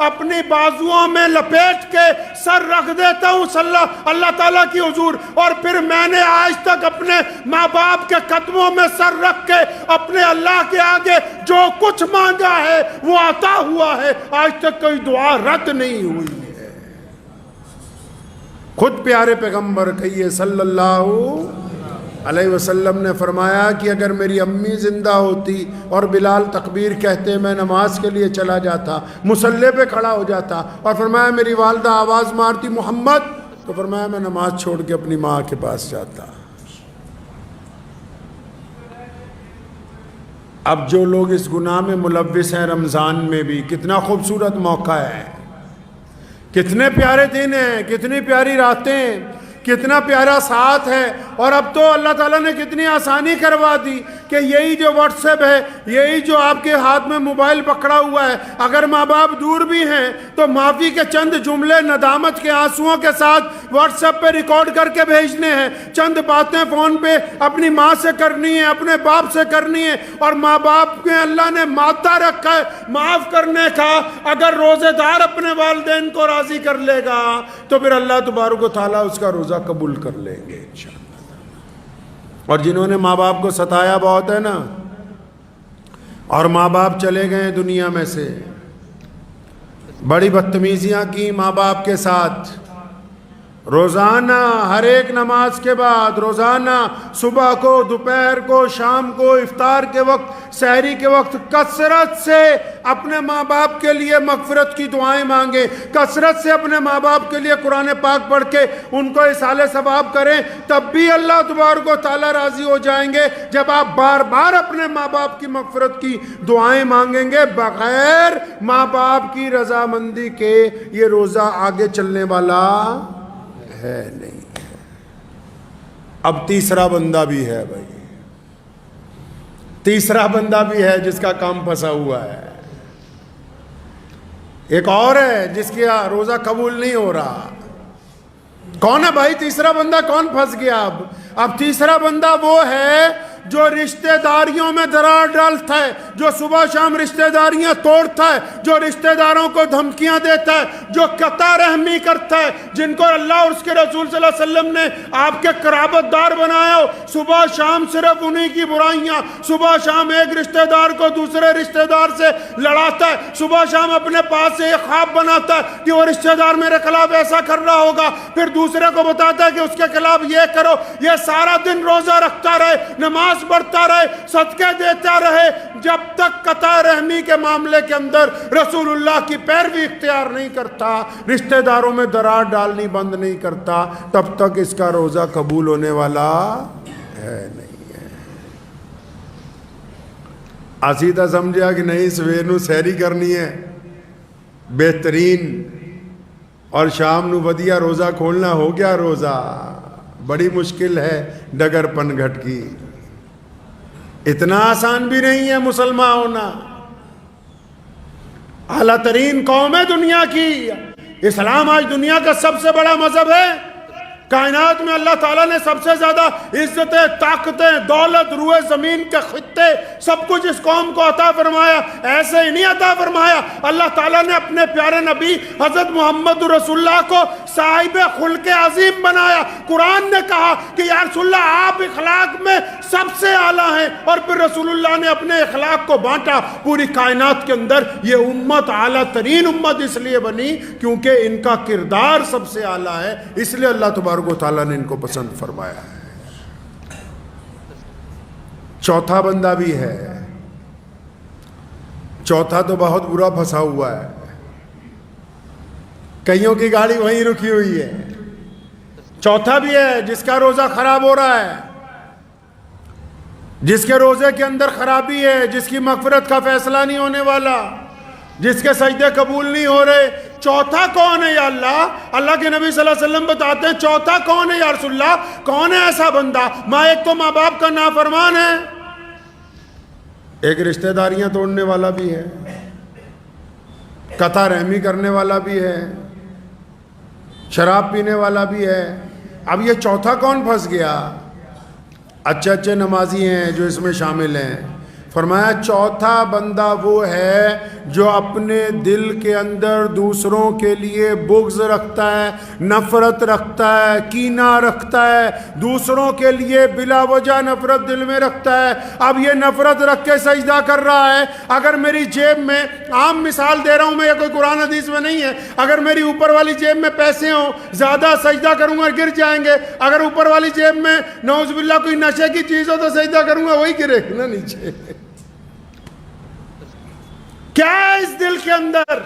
اپنی بازوؤں میں لپیٹ کے سر رکھ دیتا ہوں اللہ تعالیٰ کی حضور. اور پھر میں نے آج تک اپنے ماں باپ کے قدموں میں سر رکھ کے اپنے اللہ کے آگے جو کچھ مانگا ہے وہ عطا ہوا ہے. آج تک کوئی دعا رد نہیں ہوئی ہے. خود پیارے پیغمبر کہیے صلی اللہ علیہ وسلم نے فرمایا کہ اگر میری امی زندہ ہوتی اور بلال تکبیر کہتے میں نماز کے لیے چلا جاتا، مصلی پہ کھڑا ہو جاتا، اور فرمایا میری والدہ آواز مارتی محمد، تو فرمایا میں نماز چھوڑ کے اپنی ماں کے پاس جاتا. اب جو لوگ اس گناہ میں ملوث ہیں، رمضان میں بھی کتنا خوبصورت موقع ہے، کتنے پیارے دن ہیں، کتنی پیاری راتیں، کتنا پیارا ساتھ ہے. اور اب تو اللہ تعالیٰ نے کتنی آسانی کروا دی کہ یہی جو واٹس ایپ ہے, یہی جو آپ کے ہاتھ میں موبائل پکڑا ہوا ہے, اگر ماں باپ دور بھی ہیں تو معافی کے چند جملے ندامت کے آنسوؤں کے ساتھ واٹس ایپ پہ ریکارڈ کر کے بھیجنے ہیں. چند باتیں فون پہ اپنی ماں سے کرنی ہے, اپنے باپ سے کرنی ہے. اور ماں باپ میں اللہ نے مادہ رکھا ہے معاف کرنے کا. اگر روزے دار اپنے والدین کو راضی کر لے گا تو پھر اللہ تبارک و تعالیٰ اس کا روزہ قبول کر لیں گے انشاءاللہ. اور جنہوں نے ماں باپ کو ستایا بہت ہے نا, اور ماں باپ چلے گئے دنیا میں سے, بڑی بدتمیزیاں کی ماں باپ کے ساتھ, روزانہ ہر ایک نماز کے بعد, روزانہ صبح کو, دوپہر کو, شام کو, افطار کے وقت, سحری کے وقت کثرت سے اپنے ماں باپ کے لیے مغفرت کی دعائیں مانگیں, کثرت سے اپنے ماں باپ کے لیے قرآن پاک پڑھ کے ان کو اصالہ ثواب کریں. تب بھی اللہ تبارک و تعالیٰ راضی ہو جائیں گے جب آپ بار بار اپنے ماں باپ کی مغفرت کی دعائیں مانگیں گے. بغیر ماں باپ کی رضامندی کے یہ روزہ آگے چلنے والا ہے نہیں. اب تیسرا بندہ بھی ہے بھائی, تیسرا بندہ بھی ہے جس کا کام پھنسا ہوا ہے. ایک اور ہے جس کی روزہ قبول نہیں ہو رہا. کون ہے بھائی تیسرا بندہ؟ کون پھنس گیا؟ اب تیسرا بندہ وہ ہے جو رشتہ داریوں میں درار ڈالتا ہے, جو صبح شام رشتہ داریاں توڑتا ہے, جو رشتہ داروں کو دھمکیاں دیتا ہے, جو قطع رحمی کرتا ہے, جن کو اللہ اور اس کے رسول صلی اللہ علیہ وسلم نے آپ کے قرابت دار بنایا ہو. صبح شام صرف انہی کی برائیاں, صبح شام ایک رشتہ دار کو دوسرے رشتہ دار سے لڑاتا ہے, صبح شام اپنے پاس سے ایک خواب بناتا ہے کہ وہ رشتہ دار میرے خلاف ایسا کر رہا ہوگا, پھر دوسرے کو بتاتا ہے کہ اس کے خلاف یہ کرو. یہ سارا دن روزہ رکھتا رہے, نماز بڑھتا رہے, صدقے دیتا رہے, جب تک قطع رحمی کے معاملے کے اندر رسول اللہ کی پیروی اختیار نہیں کرتا, رشتہ داروں میں درار ڈالنی بند نہیں کرتا, تب تک اس کا روزہ قبول ہونے والا ہے نہیں ہے. آسیدہ سمجھا کہ نہیں سویر نو سحری کرنی ہے بہترین, اور شام نو ودیا روزہ کھولنا, ہو گیا روزہ. بڑی مشکل ہے ڈگر پن گھٹ کی. اتنا آسان بھی نہیں ہے مسلمان ہونا. اعلیٰ ترین قوم ہے دنیا کی. اسلام آج دنیا کا سب سے بڑا مذہب ہے. کائنات میں اللہ تعالیٰ نے سب سے زیادہ عزتیں, طاقتیں, دولت, روئے زمین کے خطے, سب کچھ اس قوم کو عطا فرمایا. ایسے ہی نہیں عطا فرمایا, اللہ تعالیٰ نے اپنے پیارے نبی حضرت محمد رسول اللہ کو صاحب خلق عظیم بنایا. قرآن نے کہا کہ یا رسول اللہ آپ اخلاق میں سب سے اعلیٰ ہیں, اور پھر رسول اللہ نے اپنے اخلاق کو بانٹا پوری کائنات کے اندر. یہ امت اعلیٰ ترین امت اس لیے بنی کیونکہ ان کا کردار سب سے اعلیٰ ہے, اس لیے اللہ تبارک و تعالیٰ نے ان کو پسند فرمایا ہے. چوتھا بندہ بھی ہے. چوتھا تو بہت برا پھنسا ہوا ہے, کئیوں کی گاڑی وہیں رکی ہوئی ہے. چوتھا بھی ہے جس کا روزہ خراب ہو رہا ہے, جس کے روزے کے اندر خرابی ہے, جس کی مغفرت کا فیصلہ نہیں ہونے والا, جس کے سجدے قبول نہیں ہو رہے. چوتھا کون ہے یا اللہ؟ اللہ کے نبی صلی اللہ علیہ وسلم بتاتے ہیں چوتھا کون ہے یا رسول اللہ؟ کون ہے ایسا بندہ؟ ایک تو ماں باپ کا نافرمان ہے, ایک رشتہ داریاں توڑنے والا بھی ہے, قطع رحمی کرنے والا بھی ہے, شراب پینے والا بھی ہے. اب یہ چوتھا کون پھنس گیا؟ اچھے اچھے نمازی ہیں جو اس میں شامل ہیں. فرمایا چوتھا بندہ وہ ہے جو اپنے دل کے اندر دوسروں کے لیے بغض رکھتا ہے, نفرت رکھتا ہے, کینہ رکھتا ہے, دوسروں کے لیے بلا وجہ نفرت دل میں رکھتا ہے. اب یہ نفرت رکھ کے سجدہ کر رہا ہے. اگر میری جیب میں, عام مثال دے رہا ہوں میں, یہ کوئی قرآن حدیث میں نہیں ہے, اگر میری اوپر والی جیب میں پیسے ہوں, زیادہ سجدہ کروں گا گر جائیں گے. اگر اوپر والی جیب میں نعوذ باللہ کوئی نشے کی چیز ہو تو سجدہ کروں گا, وہی گرے نا نیچے. کیا ہے اس دل کے اندر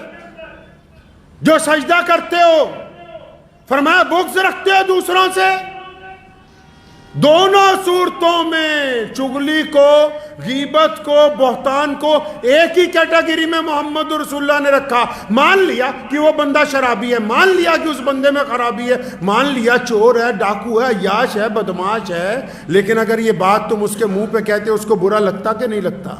جو سجدہ کرتے ہو؟ فرمایا بغض رکھتے ہو دوسروں سے. دونوں صورتوں میں چغلی کو غیبت کو، بہتان کو ایک ہی کیٹیگری میں محمد رسول اللہ نے رکھا. مان لیا کہ وہ بندہ شرابی ہے، مان لیا کہ اس بندے میں خرابی ہے، مان لیا چور ہے، ڈاکو ہے، عیاش ہے، بدماش ہے، لیکن اگر یہ بات تم اس کے منہ پہ کہتے اس کو برا لگتا کہ نہیں لگتا؟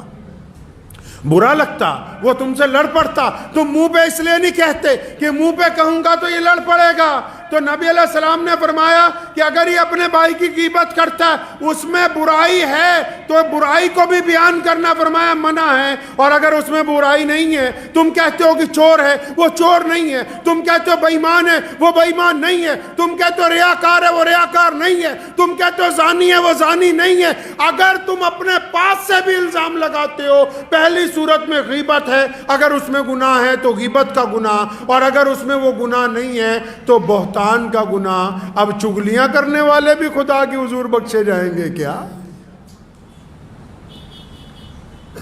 برا لگتا، وہ تم سے لڑ پڑتا. تم منہ پہ اس لیے نہیں کہتے کہ منہ پہ کہوں گا تو یہ لڑ پڑے گا. تو نبی علیہ السلام نے فرمایا کہ اگر یہ اپنے بھائی کی غیبت کرتا ہے، اس میں برائی ہے تو برائی کو بھی بیان کرنا فرمایا منع ہے. اور اگر اس میں برائی نہیں ہے، تم کہتے ہو کہ چور ہے، وہ چور نہیں ہے. تم کہتے ہو بے ایمان ہے، وہ بے ایمان نہیں ہے. تم کہتے ہو ریاکار ہے، وہ ریاکار نہیں ہے. تم کہتے ہو زانی ہے، وہ زانی نہیں ہے. اگر تم اپنے پاس سے بھی الزام لگاتے ہو، پہلی صورت میں غیبت ہے، اگر اس میں گناہ ہے تو غیبت کا گناہ، اور اگر اس میں وہ گناہ نہیں ہے تو بہتان کا گناہ. اب چغلیاں کرنے والے بھی خدا کی حضور بخشے جائیں گے کیا؟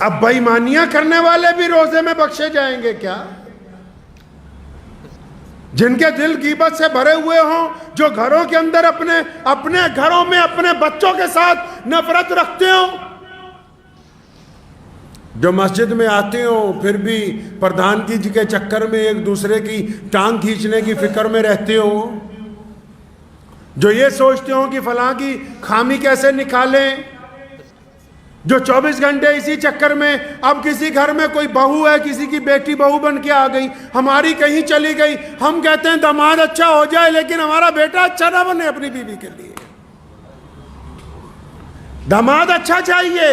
اب بے ایمانیاں کرنے والے بھی روزے میں بخشے جائیں گے کیا؟ جن کے دل غیبت سے بھرے ہوئے ہوں، جو گھروں کے اندر اپنے گھروں میں اپنے بچوں کے ساتھ نفرت رکھتے ہوں، جو مسجد میں آتے ہوں پھر بھی پردھان جی کے چکر میں ایک دوسرے کی ٹانگ کھینچنے کی فکر میں رہتے ہوں، جو یہ سوچتے ہوں کہ فلاں کی خامی کیسے نکالیں، جو 24 گھنٹے اسی چکر میں، اب کسی گھر میں کوئی بہو ہے، کسی کی بیٹی بہو بن کے آ گئی، ہماری کہیں چلی گئی، ہم کہتے ہیں داماد اچھا ہو جائے لیکن ہمارا بیٹا اچھا نہ بنے اپنی بیوی کے لیے. داماد اچھا چاہیے،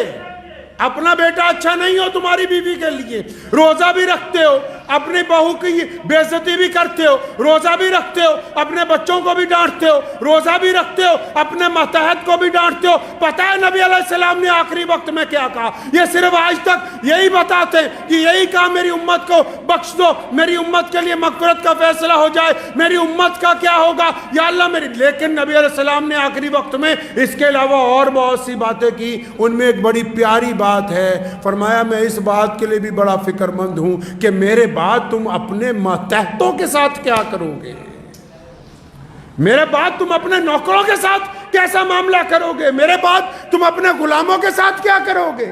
اپنا بیٹا اچھا نہیں ہو تمہاری بیوی کے لیے. روزہ بھی رکھتے ہو، اپنی بہو کی بے عزتی بھی کرتے ہو، روزہ بھی رکھتے ہو، اپنے بچوں کو بھی ڈانٹتے ہو، روزہ بھی رکھتے ہو، اپنے ماتحت کو بھی ڈانٹتے ہو. پتہ ہے نبی علیہ السلام نے آخری وقت میں کیا کہا؟ یہ صرف آج تک یہی بتاتے ہیں کہ یہی کہا میری امت کو بخش دو، میری امت کے لیے مغفرت کا فیصلہ ہو جائے، میری امت کا کیا ہوگا یا اللہ میری. لیکن نبی علیہ السلام نے آخری وقت میں اس کے علاوہ اور بہت سی باتیں کی. ان میں ایک بڑی پیاری بات ہے، فرمایا میں اس بات کے لیے بھی بڑا فکر مند ہوں کہ میرے بعد تم اپنے ماتحتوں کے ساتھ کیا کرو گے، میرے بعد تم اپنے نوکروں کے ساتھ کیسا معاملہ کرو گے، میرے بعد تم اپنے غلاموں کے ساتھ کیا کرو گے.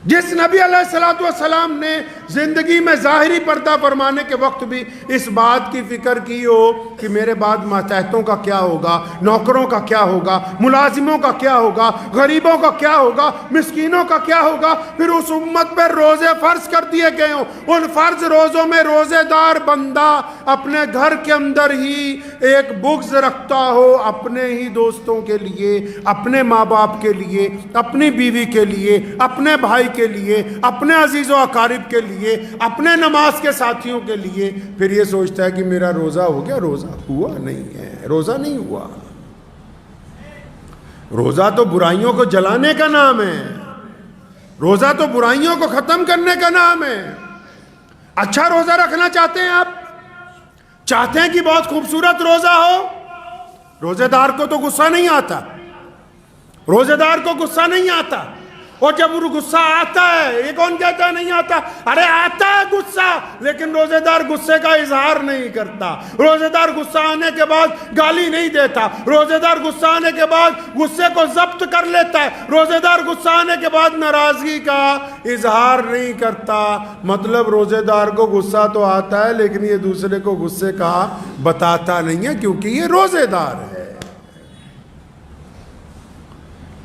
جس نبی علیہ السلام نے زندگی میں ظاہری پردہ فرمانے کے وقت بھی اس بات کی فکر کی ہو کہ میرے بعد ماتحتوں کا کیا ہوگا، نوکروں کا کیا ہوگا، ملازموں کا کیا ہوگا، غریبوں کا کیا ہوگا، مسکینوں کا کیا ہوگا. پھر اس امت پر روزے فرض کر دیے گئے ہوں. ان فرض روزوں میں روزے دار بندہ اپنے گھر کے اندر ہی ایک بغض رکھتا ہو اپنے ہی دوستوں کے لیے، اپنے ماں باپ کے لیے، اپنی بیوی کے لیے، اپنے بھائی کے لیے، اپنے عزیز و اقارب کے لیے، اپنے نماز کے ساتھیوں کے لیے، پھر یہ سوچتا ہے کہ میرا روزہ ہو گیا. روزہ ہوا نہیں ہے، روزہ نہیں ہوا. روزہ تو برائیوں کو جلانے کا نام ہے، روزہ تو برائیوں کو ختم کرنے کا نام ہے. اچھا روزہ رکھنا چاہتے ہیں آپ؟ چاہتے ہیں کہ بہت خوبصورت روزہ ہو؟ روزے دار کو تو غصہ نہیں آتا، روزے دار کو غصہ نہیں آتا. اور جب وہ غصہ آتا ہے، یہ کون کہتا ہے نہیں آتا؟ ارے آتا ہے غصہ، لیکن روزے دار غصے کا اظہار نہیں کرتا. روزے دار غصہ آنے کے بعد گالی نہیں دیتا، روزے دار غصہ آنے کے بعد غصے کو ضبط کر لیتا ہے، روزے دار غصہ آنے کے بعد ناراضگی کا اظہار نہیں کرتا. مطلب روزے دار کو غصہ تو آتا ہے لیکن یہ دوسرے کو غصے کا بتاتا نہیں ہے، کیونکہ یہ روزے دار ہے.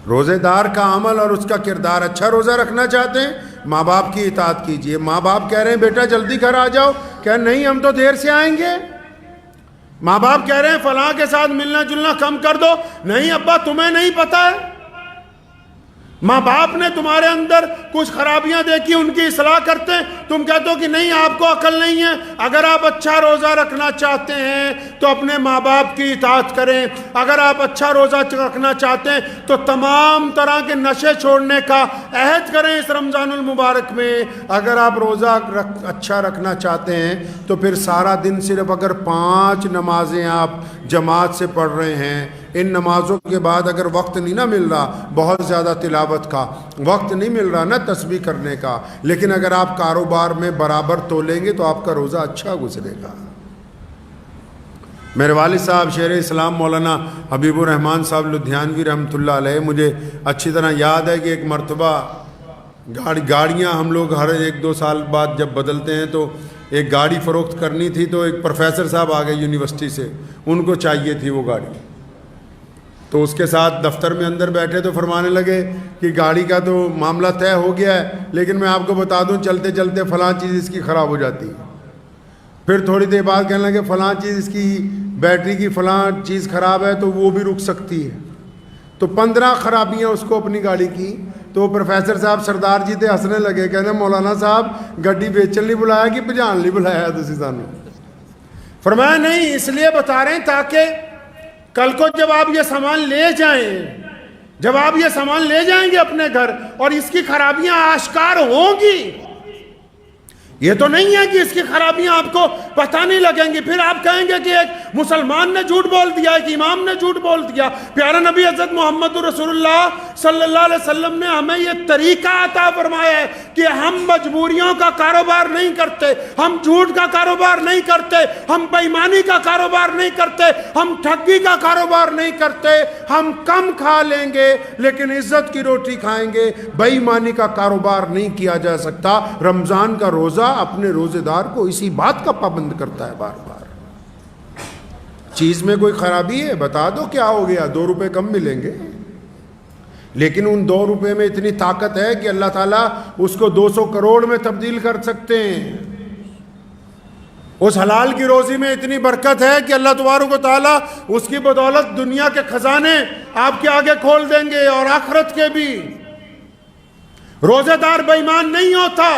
روزے دار کا عمل اور اس کا کردار. اچھا روزہ رکھنا چاہتے ہیں، ماں باپ کی اطاعت کیجئے. ماں باپ کہہ رہے ہیں بیٹا جلدی گھر آ جاؤ، کہہ نہیں ہم تو دیر سے آئیں گے. ماں باپ کہہ رہے ہیں فلاں کے ساتھ ملنا جلنا کم کر دو، نہیں ابا تمہیں نہیں پتہ ہے. ماں باپ نے تمہارے اندر کچھ خرابیاں دیکھی، ان کی اصلاح کرتے ہیں، تم کہتے ہو کہ نہیں آپ کو عقل نہیں ہے. اگر آپ اچھا روزہ رکھنا چاہتے ہیں تو اپنے ماں باپ کی اطاعت کریں. اگر آپ اچھا روزہ رکھنا چاہتے ہیں تو تمام طرح کے نشے چھوڑنے کا عہد کریں اس رمضان المبارک میں. اگر آپ روزہ اچھا رکھنا چاہتے ہیں تو پھر سارا دن صرف اگر 5 نمازیں آپ جماعت سے پڑھ رہے ہیں، ان نمازوں کے بعد اگر وقت نہیں نہ مل رہا بہت زیادہ تلاوت کا، وقت نہیں مل رہا نہ تسبیح کرنے کا، لیکن اگر آپ کاروبار میں برابر تولیں گے تو آپ کا روزہ اچھا گزرے گا. میرے والد صاحب شیر اسلام مولانا حبیب الرحمان صاحب لدھیانوی رحمۃ اللہ علیہ، مجھے اچھی طرح یاد ہے کہ ایک مرتبہ گاڑیاں ہم لوگ ہر 1-2 سال بعد جب بدلتے ہیں تو ایک گاڑی فروخت کرنی تھی، تو ایک پروفیسر صاحب آ گئے یونیورسٹی سے، ان کو چاہیے تھی وہ گاڑی، تو اس کے ساتھ دفتر میں اندر بیٹھے تو فرمانے لگے کہ گاڑی کا تو معاملہ طے ہو گیا ہے، لیکن میں آپ کو بتا دوں چلتے چلتے فلاں چیز اس کی خراب ہو جاتی ہے۔ پھر تھوڑی دیر بعد کہنے لگے فلاں چیز اس کی بیٹری کی فلاں چیز خراب ہے تو وہ بھی رک سکتی ہے۔ تو 15 خرابیاں اس کو اپنی گاڑی کی۔ تو پروفیسر صاحب سردار جی تھے، ہنسنے لگے، کہنے مولانا صاحب گڈی بیچن نہیں بلایا کہ بجان نہیں بلایا تسی سانوں؟ فرمایا نہیں، اس لیے بتا رہے ہیں تاکہ کل کو جب آپ یہ سامان لے جائیں، جب آپ یہ سامان لے جائیں گے اپنے گھر اور اس کی خرابیاں آشکار ہوں گی، یہ تو نہیں ہے کہ اس کی خرابیاں آپ کو پتہ نہیں لگیں گی، پھر آپ کہیں گے کہ ایک مسلمان نے جھوٹ بول دیا، ایک امام نے جھوٹ بول دیا۔ پیارا نبی حضرت محمد رسول اللہ صلی اللہ علیہ وسلم نے ہمیں یہ طریقہ عطا فرمایا ہے کہ ہم مجبوریوں کا کاروبار نہیں کرتے، ہم جھوٹ کا کاروبار نہیں کرتے، ہم بے ایمانی کا کاروبار نہیں کرتے، ہم ٹھگی کا کاروبار نہیں کرتے، ہم کم کھا لیں گے لیکن عزت کی روٹی کھائیں گے۔ بے ایمانی کا کاروبار نہیں کیا جا سکتا۔ رمضان کا روزہ اپنے روزے دار کو اسی بات کا پابند کرتا ہے، بار بار چیز میں کوئی خرابی ہے بتا دو کیا ہو گیا، 2 روپے کم ملیں گے، لیکن ان 2 روپے میں اتنی طاقت ہے کہ اللہ تعالیٰ اس کو 200 کروڑ میں تبدیل کر سکتے ہیں۔ اس حلال کی روزی میں اتنی برکت ہے کہ اللہ تبارک و تعالیٰ اس کی بدولت دنیا کے خزانے آپ کے آگے کھول دیں گے اور آخرت کے بھی۔ روزے دار بے ایمان نہیں ہوتا،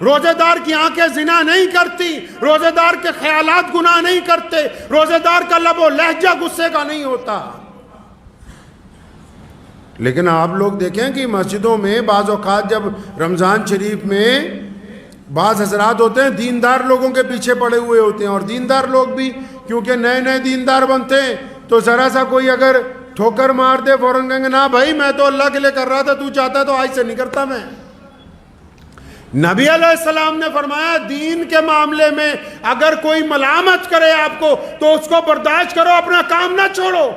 روزے دار کی آنکھیں زنا نہیں کرتی، روزے دار کے خیالات گناہ نہیں کرتے، روزے دار کا لب و لہجہ غصے کا نہیں ہوتا۔ لیکن آپ لوگ دیکھیں کہ مسجدوں میں بعض اوقات جب رمضان شریف میں بعض حضرات ہوتے ہیں دیندار لوگوں کے پیچھے پڑے ہوئے ہوتے ہیں، اور دیندار لوگ بھی کیونکہ نئے نئے دیندار بنتے ہیں تو ذرا سا کوئی اگر ٹھوکر مار دے فوراً کہیں گے نا بھائی میں تو اللہ کے لیے کر رہا تھا، تو چاہتا تو آج سے نہیں کرتا میں۔ نبی علیہ السلام نے فرمایا دین کے معاملے میں اگر کوئی ملامت کرے آپ کو تو اس کو برداشت کرو، اپنا کام نہ چھوڑو۔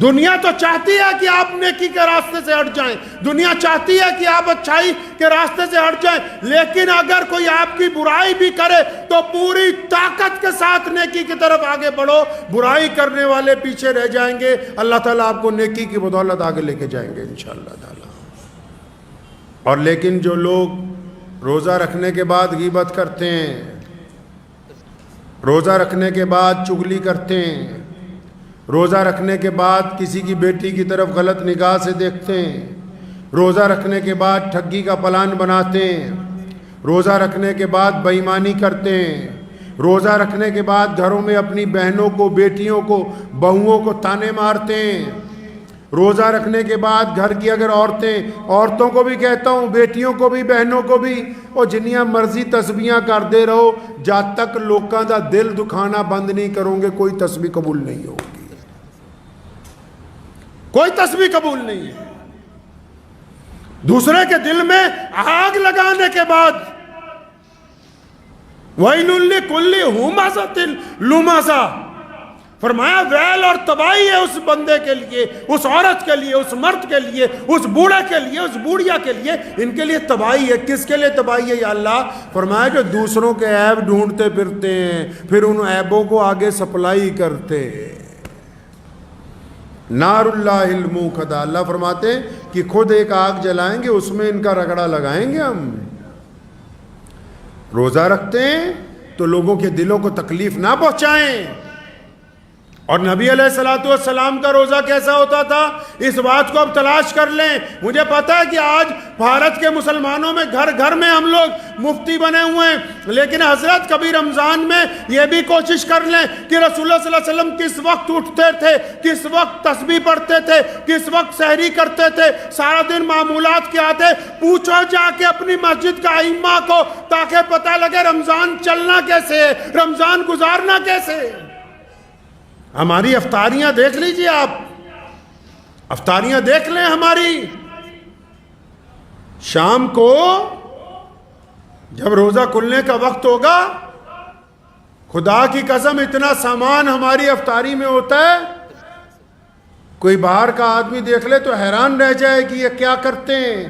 دنیا تو چاہتی ہے کہ آپ نیکی کے راستے سے ہٹ جائیں، دنیا چاہتی ہے کہ آپ اچھائی کے راستے سے ہٹ جائیں، لیکن اگر کوئی آپ کی برائی بھی کرے تو پوری طاقت کے ساتھ نیکی کی طرف آگے بڑھو۔ برائی کرنے والے پیچھے رہ جائیں گے، اللہ تعالیٰ آپ کو نیکی کی بدولت آگے لے کے جائیں گے انشاءاللہ تعالیٰ۔ اور لیکن جو لوگ روزہ رکھنے کے بعد غیبت کرتے ہیں، روزہ رکھنے کے بعد چغلی کرتے ہیں، روزہ رکھنے کے بعد کسی کی بیٹی کی طرف غلط نگاہ سے دیکھتے ہیں، روزہ رکھنے کے بعد ٹھگی کا پلان بناتے ہیں، روزہ رکھنے کے بعد بے ایمانی کرتے ہیں، روزہ رکھنے کے بعد گھروں میں اپنی بہنوں کو، بیٹیوں کو، بہوؤں کو تانے مارتے ہیں، روزہ رکھنے کے بعد گھر کی اگر عورتوں کو بھی کہتا ہوں، بیٹیوں کو بھی، بہنوں کو بھی، اور جنیاں مرضی تسبیحاں کرتے رہو، جب تک لوکاں دا دل دکھانا بند نہیں کرو گے کوئی تسبیح قبول نہیں ہوگی، کوئی تسبیح قبول نہیں ہے۔ دوسرے کے دل میں آگ لگانے کے بعد وَيْلٌ لِكُلِّ هُمَزَةٍ لُمَزَةٍ، فرمایا ویل اور تباہی ہے اس بندے کے لیے، اس عورت کے لیے، اس مرد کے لیے، اس بوڑھے کے لیے، اس بوڑھیا کے لیے، ان کے لیے تباہی ہے۔ کس کے لیے تباہی ہے یا اللہ؟ فرمایا جو دوسروں کے عیب ڈھونڈتے پھرتے ہیں پھر ان عیبوں کو آگے سپلائی کرتے ہیں۔ نار اللہ الموقدہ، اللہ فرماتے ہیں کہ خود ایک آگ جلائیں گے، اس میں ان کا رگڑا لگائیں گے ہم۔ روزہ رکھتے ہیں تو لوگوں کے دلوں کو تکلیف نہ پہنچائیں۔ اور نبی علیہ السلام کا روزہ کیسا ہوتا تھا اس بات کو اب تلاش کر لیں۔ مجھے پتا ہے کہ آج بھارت کے مسلمانوں میں گھر گھر میں ہم لوگ مفتی بنے ہوئے ہیں، لیکن حضرت کبھی رمضان میں یہ بھی کوشش کر لیں کہ رسول اللہ صلی اللہ علیہ وسلم کس وقت اٹھتے تھے، کس وقت تسبیح پڑھتے تھے، کس وقت سحری کرتے تھے، سارا دن معمولات کیا تھے، پوچھو جا کے اپنی مسجد کا ائمہ کو، تاکہ پتہ لگے رمضان چلنا کیسے ہے، رمضان گزارنا کیسے ہے۔ ہماری افطاریاں دیکھ لیجئے، آپ افطاریاں دیکھ لیں ہماری۔ شام کو جب روزہ کھلنے کا وقت ہوگا، خدا کی قسم اتنا سامان ہماری افطاری میں ہوتا ہے، کوئی باہر کا آدمی دیکھ لے تو حیران رہ جائے کہ یہ کیا کرتے ہیں۔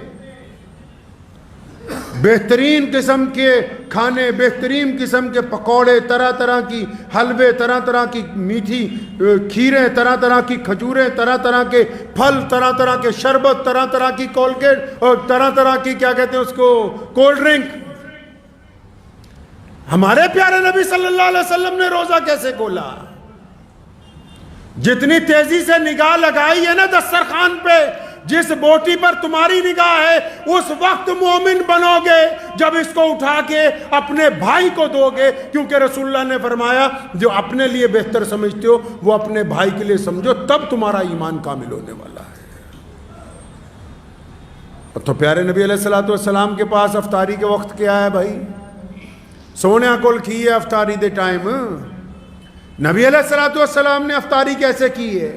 بہترین قسم کے کھانے، بہترین قسم کے پکوڑے، طرح طرح کی حلوے، طرح طرح کی میٹھی کھیریں، طرح طرح کی کھجوریں، طرح طرح کے پھل، طرح طرح کے شربت، طرح طرح کی کولگیٹ اور طرح طرح کی کیا کہتے ہیں اس کو، کولڈ ڈرنک۔ ہمارے پیارے نبی صلی اللہ علیہ وسلم نے روزہ کیسے کھولا؟ جتنی تیزی سے نگاہ لگائی ہے نا دسترخوان پہ، جس بوٹی پر تمہاری نگاہ ہے اس وقت مومن بنو گے جب اس کو اٹھا کے اپنے بھائی کو دو گے، کیونکہ رسول اللہ نے فرمایا جو اپنے لیے بہتر سمجھتے ہو وہ اپنے بھائی کے لیے سمجھو، تب تمہارا ایمان کامل ہونے والا ہے۔ تو پیارے نبی علیہ السلام کے پاس افطاری کے وقت کیا ہے بھائی؟ سونے کول کی ہے افطاری دے ٹائم۔ نبی علیہ السلام نے افطاری کیسے کی ہے؟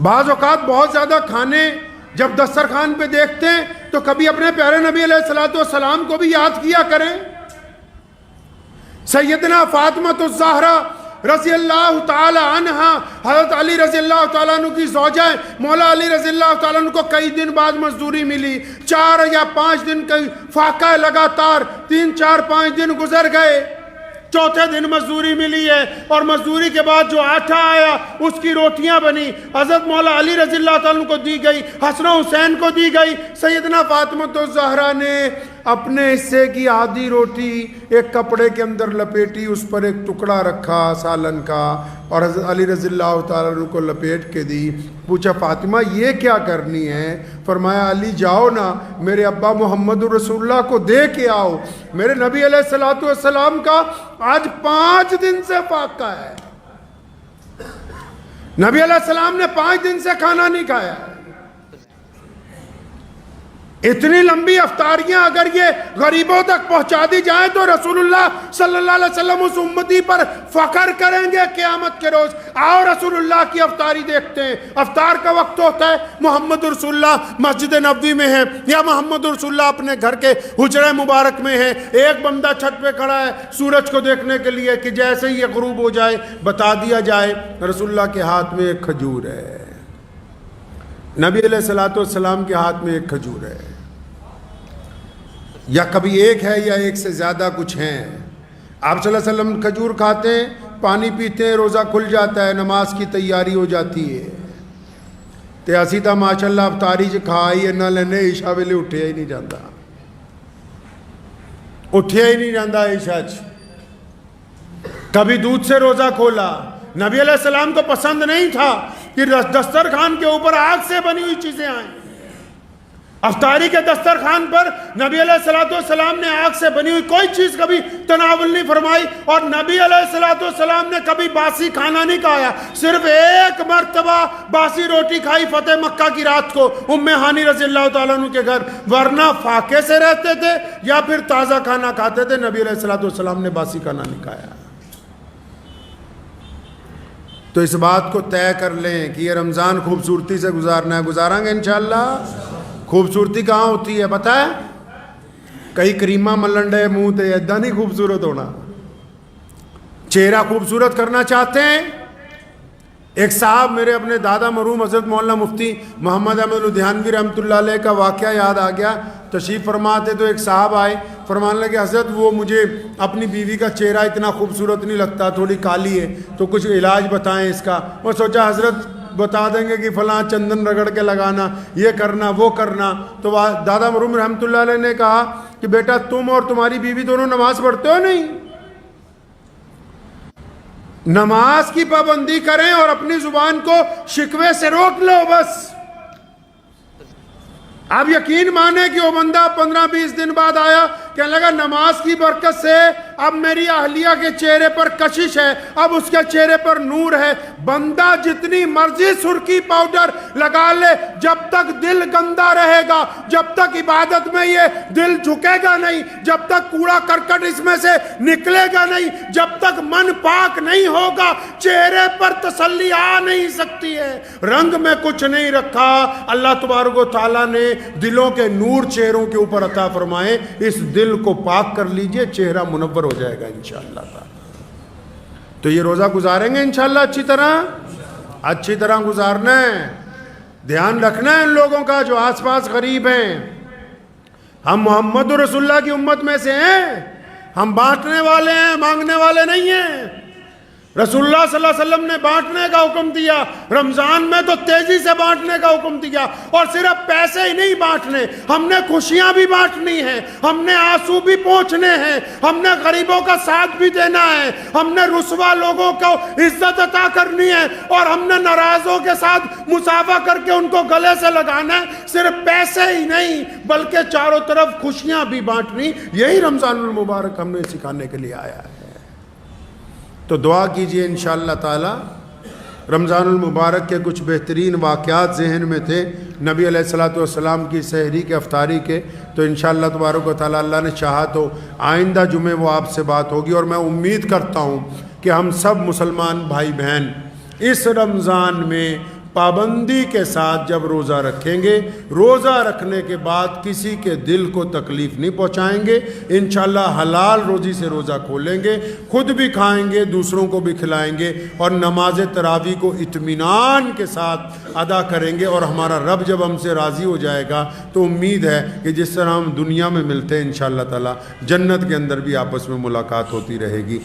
بعض اوقات بہت زیادہ کھانے جب دسترخوان پہ دیکھتے ہیں تو کبھی اپنے پیارے نبی علیہ السلام کو بھی یاد کیا کریں۔ سیدنا فاطمہ الزہرا رضی اللہ تعالی عنہا، حضرت علی رضی اللہ تعالیٰ عنہ کی زوجہ، مولا علی رضی اللہ تعالیٰ عنہ کو کئی دن بعد مزدوری ملی، 4 یا 5 دن کا فاقہ لگاتار 3 4 5 دن گزر گئے، چوتھے دن مزدوری ملی ہے اور مزدوری کے بعد جو آٹا آیا اس کی روٹیاں بنی، حضرت مولا علی رضی اللہ تعالیٰ عنہ کو دی گئی، حسن و حسین کو دی گئی۔ سیدنا فاطمہ الزہرا نے اپنے حصے کی آدھی روٹی ایک کپڑے کے اندر لپیٹی، اس پر ایک ٹکڑا رکھا سالن کا اور حضرت علی رضی اللہ تعالیٰ عنہ کو لپیٹ کے دی۔ پوچھا فاطمہ یہ کیا کرنی ہے؟ فرمایا علی جاؤ نا میرے ابا محمد رسول اللہ کو دے کے آؤ، میرے نبی علیہ السلام کا آج 5 دن سے فاقہ ہے، نبی علیہ السلام نے 5 دن سے کھانا نہیں کھایا۔ اتنی لمبی افطاریاں اگر یہ غریبوں تک پہنچا دی جائیں تو رسول اللہ صلی اللہ علیہ وسلم اس امتی پر فخر کریں گے قیامت کے روز۔ آؤ رسول اللہ کی افطاری دیکھتے ہیں۔ افطار کا وقت ہوتا ہے، محمد رسول اللہ مسجد نبوی میں ہے یا محمد رسول اللہ اپنے گھر کے حجرہ مبارک میں ہے، ایک بندہ چھت پہ کھڑا ہے سورج کو دیکھنے کے لیے کہ جیسے ہی یہ غروب ہو جائے بتا دیا جائے رسول اللہ کے ہاتھ میں ایک کھجور ہے، نبی علیہ السلام کے ہاتھ میں ایک کھجور ہے، یا کبھی ایک ہے یا ایک سے زیادہ کچھ ہیں۔ آپ صلی اللہ علیہ وسلم کھجور کھاتے ہیں، پانی پیتے ہیں، روزہ کھل جاتا ہے، نماز کی تیاری ہو جاتی ہے تے اسی تا ماشاءاللہ افطاری چ کھائی نہ لینے عشاء ویلے اٹھیا ہی نہیں جاتا، اٹھیا ہی نہیں جاتا عشاء چ۔ کبھی دودھ سے روزہ کھولا، نبی علیہ السلام کو پسند نہیں تھا کہ دسترخوان کے اوپر آگ سے بنی ہوئی چیزیں آئیں۔ افطاری کے دسترخوان پر نبی علیہ السلام نے آگ سے بنی ہوئی کوئی چیز کبھی تناول نہیں فرمائی، اور نبی علیہ السلام نے کبھی باسی کھانا نہیں کھایا، صرف ایک مرتبہ باسی روٹی کھائی فتح مکہ کی رات کو ام ہانی رضی اللہ تعالیٰ عنہ کے گھر، ورنہ فاقے سے رہتے تھے یا پھر تازہ کھانا کھاتے تھے۔ نبی علیہ السلام نے باسی کھانا نہیں کھایا۔ تو اس بات کو طے کر لیں کہ یہ رمضان خوبصورتی سے گزارنا ہے، گزاریں گے انشاءاللہ۔ خوبصورتی کہاں ہوتی ہے پتہ ہے؟ کئی کریمہ ملنڈے منہ تے ایدہ نہیں خوبصورت ہونا۔ چہرہ خوبصورت کرنا چاہتے ہیں؟ ایک صاحب میرے اپنے دادا مرحوم حضرت مولانا مفتی محمد احمد لدھیانوی رحمۃ اللہ علیہ کا واقعہ یاد آ گیا۔ تشریف فرما تھے تو ایک صاحب آئے، فرمانے لگے حضرت وہ مجھے اپنی بیوی کا چہرہ اتنا خوبصورت نہیں لگتا، تھوڑی کالی ہے، تو کچھ علاج بتائیں اس کا۔ وہ سوچا حضرت بتا دیں گے کہ فلاں چندن رگڑ کے لگانا، یہ کرنا وہ کرنا۔ تو دادا مرحوم رحمۃ اللہ علیہ نے کہا کہ بیٹا تم اور تمہاری بیوی دونوں نماز پڑھتے ہو نہیں؟ نماز کی پابندی کریں اور اپنی زبان کو شکوے سے روک لو بس۔ آپ یقین مانیں کہ وہ بندہ 15-20 دن بعد آیا، کہنے لگا نماز کی برکت سے اب میری اہلیہ کے چہرے پر کشش ہے، اب اس کے چہرے پر نور ہے۔ بندہ جتنی مرضی سرخی پاؤڈر لگا لے، جب تک دل گندا رہے گا، جب تک عبادت میں یہ دل جھکے گا نہیں، جب تک کوڑا کرکٹ اس میں سے نکلے گا نہیں، جب تک من پاک نہیں ہوگا، چہرے پر تسلی آ نہیں سکتی ہے۔ رنگ میں کچھ نہیں رکھا، اللہ تبارک و تعالیٰ نے دلوں کے نور چہروں کے اوپر عطا فرمائے، اس دل دل کو پاک کر لیجئے, چہرہ منور ہو جائے گا انشاءاللہ تعالی. تو یہ روزہ گزاریں گے انشاءاللہ اچھی طرح گزارنا ہے. دھیان رکھنا ہے ان لوگوں کا جو آس پاس غریب ہیں. ہم محمد رسول اللہ کی امت میں سے ہیں, ہم بانٹنے والے ہیں, مانگنے والے نہیں ہیں. رسول اللہ صلی اللہ علیہ وسلم نے بانٹنے کا حکم دیا, رمضان میں تو تیزی سے بانٹنے کا حکم دیا. اور صرف پیسے ہی نہیں بانٹنے, ہم نے خوشیاں بھی بانٹنی ہیں, ہم نے آنسو بھی پہنچنے ہیں, ہم نے غریبوں کا ساتھ بھی دینا ہے, ہم نے رسوا لوگوں کو عزت عطا کرنی ہے, اور ہم نے ناراضوں کے ساتھ مصافحہ کر کے ان کو گلے سے لگانا ہے. صرف پیسے ہی نہیں بلکہ چاروں طرف خوشیاں بھی بانٹنی. یہی رمضان المبارک ہم نے سکھانے کے لیے آیا ہے. تو دعا کیجئے انشاءاللہ تعالی. رمضان المبارک کے کچھ بہترین واقعات ذہن میں تھے نبی علیہ الصلوۃ والسلام کی سحری کے افطاری کے. تو انشاءاللہ تبارک و تعالی اللہ نے چاہا تو آئندہ جمعے وہ آپ سے بات ہوگی. اور میں امید کرتا ہوں کہ ہم سب مسلمان بھائی بہن اس رمضان میں پابندی کے ساتھ جب روزہ رکھیں گے, روزہ رکھنے کے بعد کسی کے دل کو تکلیف نہیں پہنچائیں گے. انشاءاللہ حلال روزی سے روزہ کھولیں گے, خود بھی کھائیں گے, دوسروں کو بھی کھلائیں گے, اور نماز تراویح کو اطمینان کے ساتھ ادا کریں گے. اور ہمارا رب جب ہم سے راضی ہو جائے گا تو امید ہے کہ جس طرح ہم دنیا میں ملتے ہیں انشاءاللہ تعالی جنت کے اندر بھی آپس میں ملاقات ہوتی رہے گی.